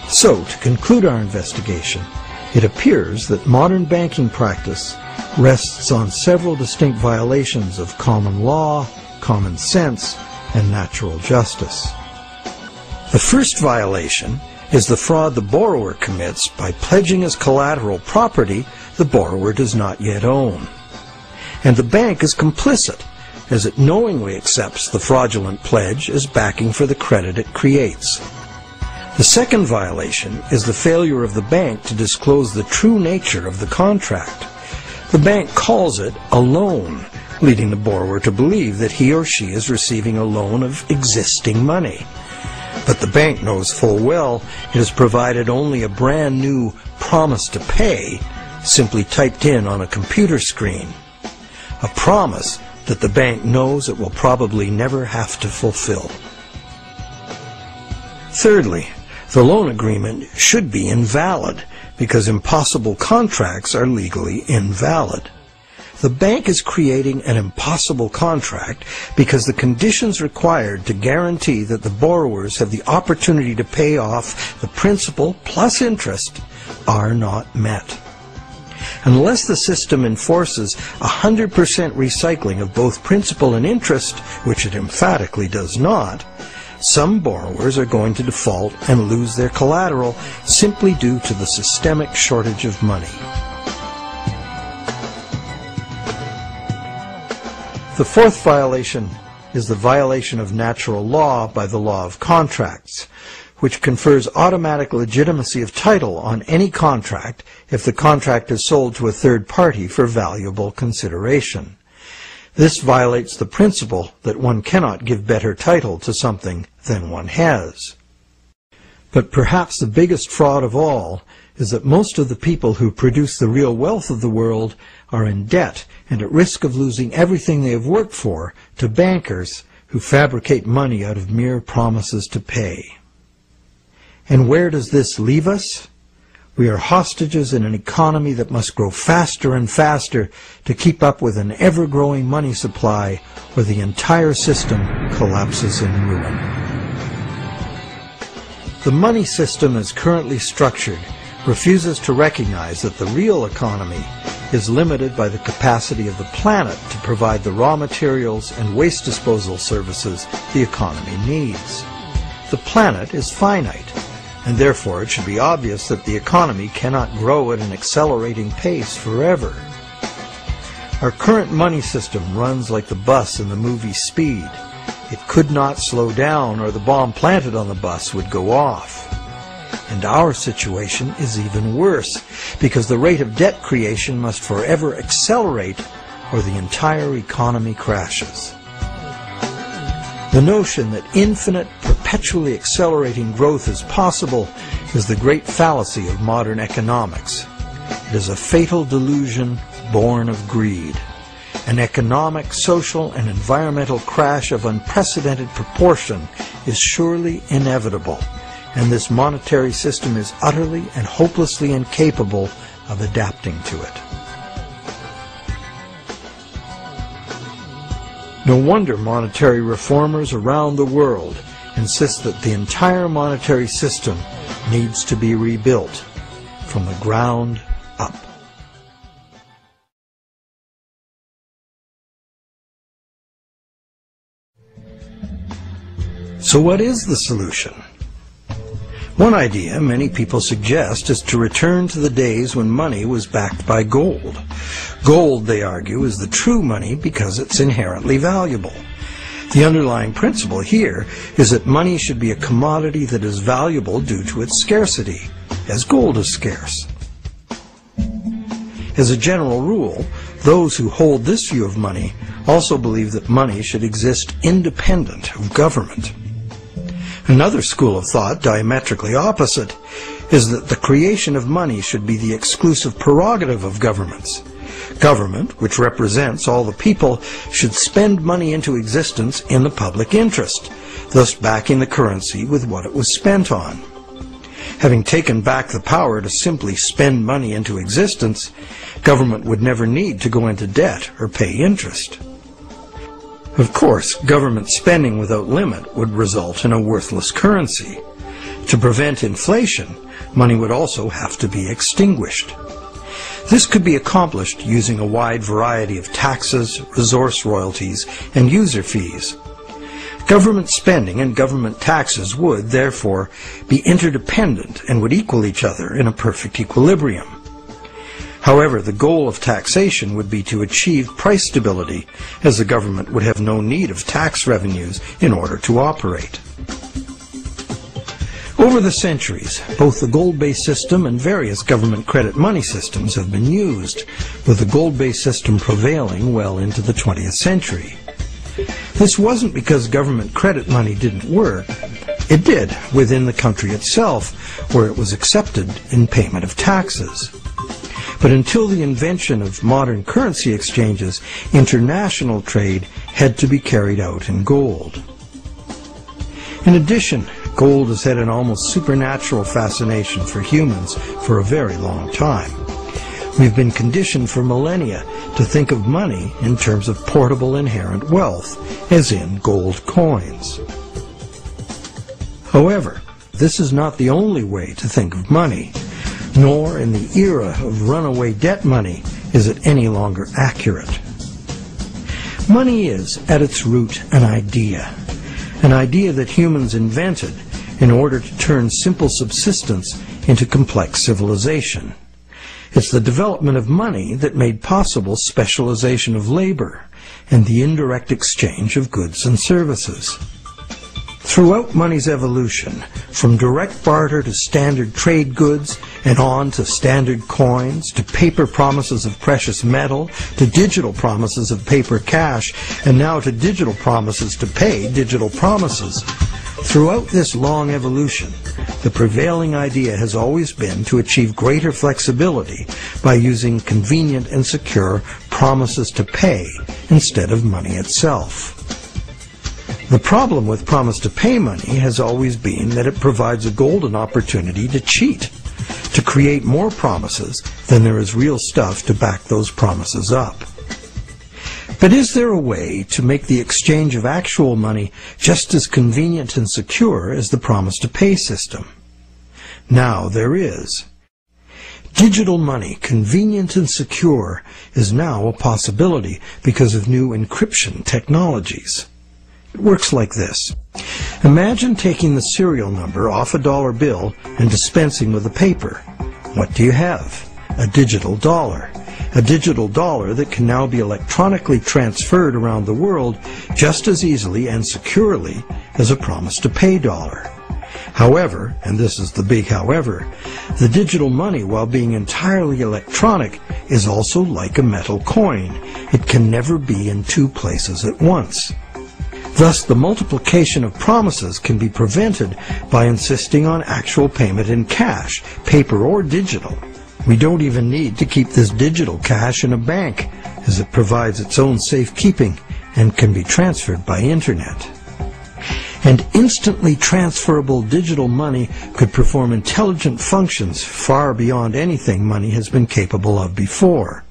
So, to conclude our investigation, it appears that modern banking practice rests on several distinct violations of common law, common sense, and natural justice. The first violation is the fraud the borrower commits by pledging as collateral property the borrower does not yet own. And the bank is complicit, as it knowingly accepts the fraudulent pledge as backing for the credit it creates. The second violation is the failure of the bank to disclose the true nature of the contract. The bank calls it a loan, leading the borrower to believe that he or she is receiving a loan of existing money. But the bank knows full well it has provided only a brand new promise to pay, simply typed in on a computer screen. A promise that the bank knows it will probably never have to fulfill. Thirdly, the loan agreement should be invalid, because impossible contracts are legally invalid. The bank is creating an impossible contract because the conditions required to guarantee that the borrowers have the opportunity to pay off the principal plus interest are not met. Unless the system enforces 100% recycling of both principal and interest, which it emphatically does not, some borrowers are going to default and lose their collateral simply due to the systemic shortage of money. The fourth violation is the violation of natural law by the law of contracts, which confers automatic legitimacy of title on any contract if the contract is sold to a third party for valuable consideration. This violates the principle that one cannot give better title to something than one has. But perhaps the biggest fraud of all is that most of the people who produce the real wealth of the world are in debt and at risk of losing everything they have worked for to bankers who fabricate money out of mere promises to pay. And where does this leave us? We are hostages in an economy that must grow faster and faster to keep up with an ever-growing money supply, where the entire system collapses in ruin. The money system as currently structured refuses to recognize that the real economy is limited by the capacity of the planet to provide the raw materials and waste disposal services the economy needs. The planet is finite, and therefore it should be obvious that the economy cannot grow at an accelerating pace forever. Our current money system runs like the bus in the movie Speed. It could not slow down, or the bomb planted on the bus would go off. And our situation is even worse, because the rate of debt creation must forever accelerate, or the entire economy crashes. The notion that infinite, perpetually accelerating growth is possible is the great fallacy of modern economics. It is a fatal delusion born of greed. An economic, social, and environmental crash of unprecedented proportion is surely inevitable, and this monetary system is utterly and hopelessly incapable of adapting to it. No wonder monetary reformers around the world insist that the entire monetary system needs to be rebuilt from the ground up. So what is the solution? One idea many people suggest is to return to the days when money was backed by gold. Gold, they argue, is the true money because it's inherently valuable. The underlying principle here is that money should be a commodity that is valuable due to its scarcity, as gold is scarce. As a general rule, those who hold this view of money also believe that money should exist independent of government. Another school of thought, diametrically opposite, is that the creation of money should be the exclusive prerogative of governments. Government, which represents all the people, should spend money into existence in the public interest, thus backing the currency with what it was spent on. Having taken back the power to simply spend money into existence, government would never need to go into debt or pay interest. Of course, government spending without limit would result in a worthless currency. To prevent inflation, money would also have to be extinguished. This could be accomplished using a wide variety of taxes, resource royalties, and user fees. Government spending and government taxes would, therefore, be interdependent and would equal each other in a perfect equilibrium. However, the goal of taxation would be to achieve price stability, as the government would have no need of tax revenues in order to operate. Over the centuries, both the gold-based system and various government credit money systems have been used, with the gold-based system prevailing well into the 20th century. This wasn't because government credit money didn't work. It did within the country itself, where it was accepted in payment of taxes. But until the invention of modern currency exchanges, international trade had to be carried out in gold. In addition, gold has had an almost supernatural fascination for humans for a very long time. We've been conditioned for millennia to think of money in terms of portable inherent wealth, as in gold coins. However, this is not the only way to think of money. nor in the era of runaway debt money is it any longer accurate. Money is, at its root, an idea that humans invented in order to turn simple subsistence into complex civilization. It's the development of money that made possible specialization of labor and the indirect exchange of goods and services. Throughout money's evolution, from direct barter to standard trade goods, and on to standard coins, to paper promises of precious metal, to digital promises of paper cash, and now to digital promises to pay digital promises. Throughout this long evolution, the prevailing idea has always been to achieve greater flexibility by using convenient and secure promises to pay instead of money itself. The problem with promise to pay money has always been that it provides a golden opportunity to cheat, to create more promises than there is real stuff to back those promises up. But is there a way to make the exchange of actual money just as convenient and secure as the promise to pay system? Now there is. Digital money, convenient and secure, is now a possibility because of new encryption technologies. It works like this. Imagine taking the serial number off a dollar bill and dispensing with the paper. What do you have? A digital dollar. A digital dollar that can now be electronically transferred around the world just as easily and securely as a promise to pay dollar. However, and this is the big however, the digital money, while being entirely electronic, is also like a metal coin. It can never be in two places at once. Thus, the multiplication of promises can be prevented by insisting on actual payment in cash, paper or digital. We don't even need to keep this digital cash in a bank, as it provides its own safekeeping and can be transferred by internet. And instantly transferable digital money could perform intelligent functions far beyond anything money has been capable of before.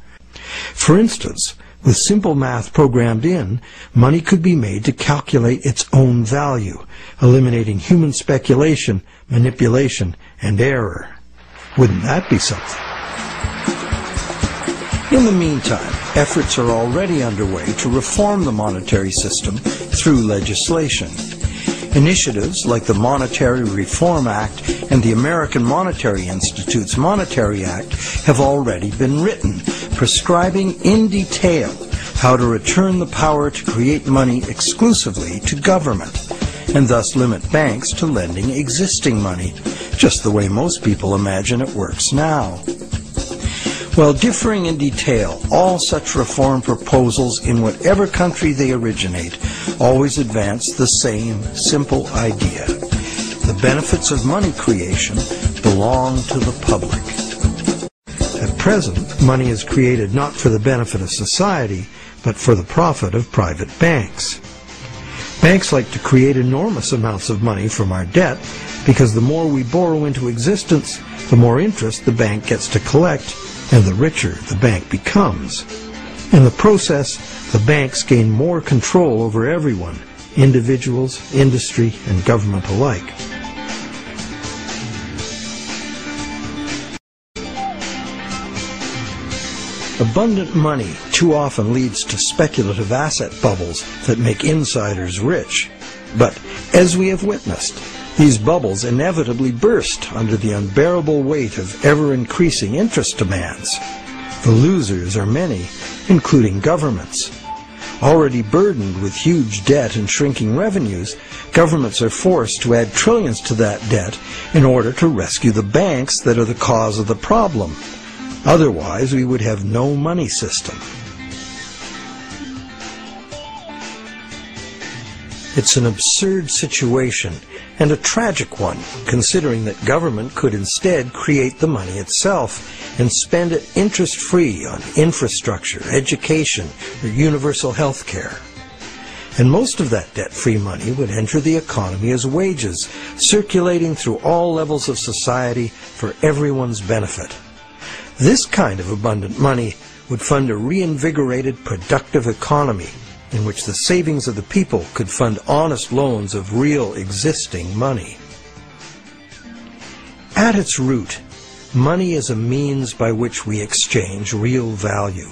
For instance, with simple math programmed in, money could be made to calculate its own value, eliminating human speculation, manipulation, and error. Wouldn't that be something? In the meantime, efforts are already underway to reform the monetary system through legislation. Initiatives like the Monetary Reform Act and the American Monetary Institute's Monetary Act have already been written, prescribing in detail how to return the power to create money exclusively to government, and thus limit banks to lending existing money, just the way most people imagine it works now. While differing in detail, all such reform proposals, in whatever country they originate, always advance the same simple idea. The benefits of money creation belong to the public. At present, money is created not for the benefit of society, but for the profit of private banks. Banks like to create enormous amounts of money from our debt because the more we borrow into existence, the more interest the bank gets to collect, and the richer the bank becomes. In the process, the banks gain more control over everyone, individuals, industry, and government alike. Abundant money too often leads to speculative asset bubbles that make insiders rich. But, as we have witnessed, these bubbles inevitably burst under the unbearable weight of ever-increasing interest demands. The losers are many, including governments. Already burdened with huge debt and shrinking revenues, governments are forced to add trillions to that debt in order to rescue the banks that are the cause of the problem. Otherwise, we would have no money system. It's an absurd situation, and a tragic one, considering that government could instead create the money itself and spend it interest-free on infrastructure, education, or universal health care. And most of that debt-free money would enter the economy as wages, circulating through all levels of society for everyone's benefit. This kind of abundant money would fund a reinvigorated, productive economy in which the savings of the people could fund honest loans of real existing money. At its root, Money is a means by which we exchange real value.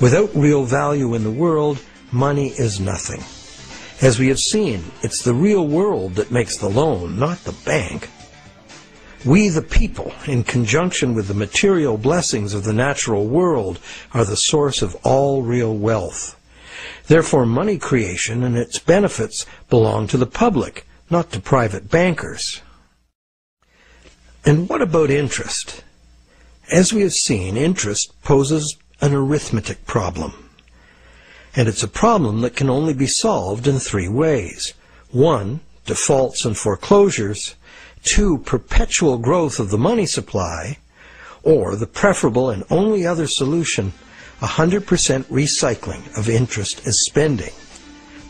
Without real value in the world, money is nothing. As we have seen, it's the real world that makes the loan, not the bank. We, the people, in conjunction with the material blessings of the natural world, are the source of all real wealth. Therefore, money creation and its benefits belong to the public, not to private bankers. And what about interest? As we have seen, interest poses an arithmetic problem. And it's a problem that can only be solved in three ways. 1, defaults and foreclosures. 2, perpetual growth of the money supply. Or the preferable and only other solution, 100% recycling of interest as spending.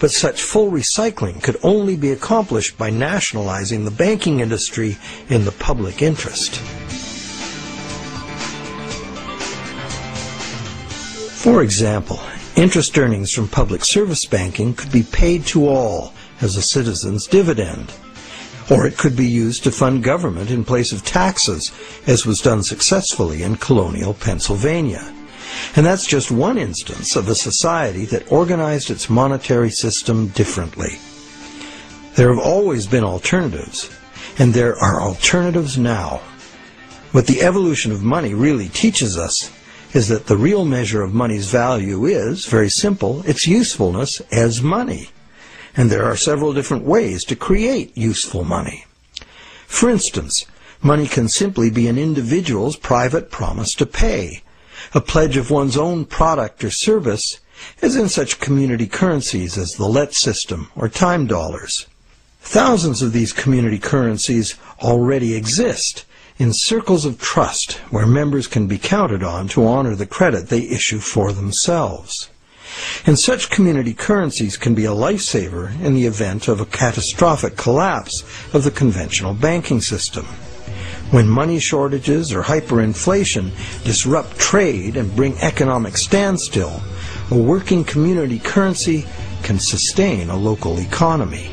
But such full recycling could only be accomplished by nationalizing the banking industry in the public interest. For example, interest earnings from public service banking could be paid to all as a citizen's dividend. Or it could be used to fund government in place of taxes, as was done successfully in colonial Pennsylvania. And that's just one instance of a society that organized its monetary system differently. There have always been alternatives, and there are alternatives now. What the evolution of money really teaches us is that the real measure of money's value is, very simple, its usefulness as money. And there are several different ways to create useful money. For instance, money can simply be an individual's private promise to pay, a pledge of one's own product or service, as in such community currencies as the let system or time dollars. Thousands of these community currencies already exist in circles of trust where members can be counted on to honor the credit they issue for themselves. And such community currencies can be a lifesaver in the event of a catastrophic collapse of the conventional banking system. When money shortages or hyperinflation disrupt trade and bring economic standstill, a working community currency can sustain a local economy.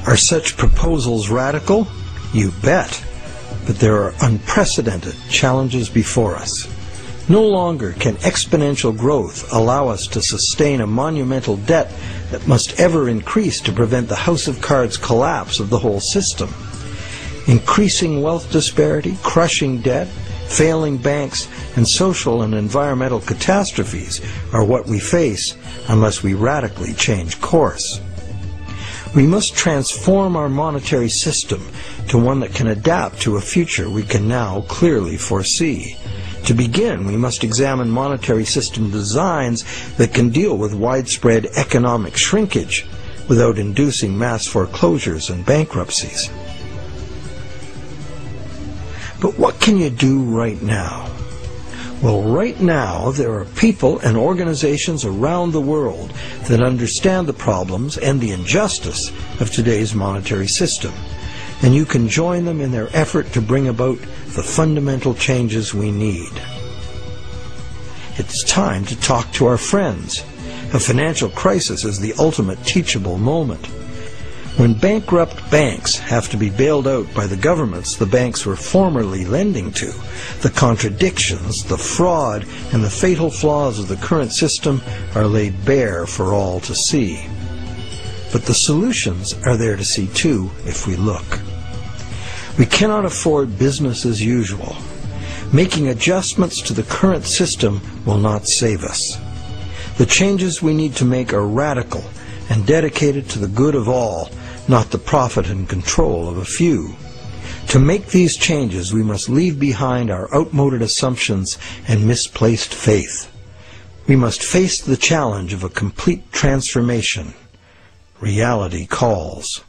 Are such proposals radical? You bet. But there are unprecedented challenges before us. No longer can exponential growth allow us to sustain a monumental debt that must ever increase to prevent the house of cards collapse of the whole system. Increasing wealth disparity, crushing debt, failing banks, and social and environmental catastrophes are what we face unless we radically change course. We must transform our monetary system to one that can adapt to a future we can now clearly foresee. To begin, we must examine monetary system designs that can deal with widespread economic shrinkage without inducing mass foreclosures and bankruptcies. But what can you do right now? Well, right now there are people and organizations around the world that understand the problems and the injustice of today's monetary system, and you can join them in their effort to bring about the fundamental changes we need. It's time to talk to our friends. A financial crisis is the ultimate teachable moment. When bankrupt banks have to be bailed out by the governments the banks were formerly lending to, the contradictions, the fraud, and the fatal flaws of the current system are laid bare for all to see. But the solutions are there to see too if we look. We cannot afford business as usual. Making adjustments to the current system will not save us. The changes we need to make are radical and dedicated to the good of all, not the profit and control of a few. To make these changes, we must leave behind our outmoded assumptions and misplaced faith. We must face the challenge of a complete transformation. Reality calls.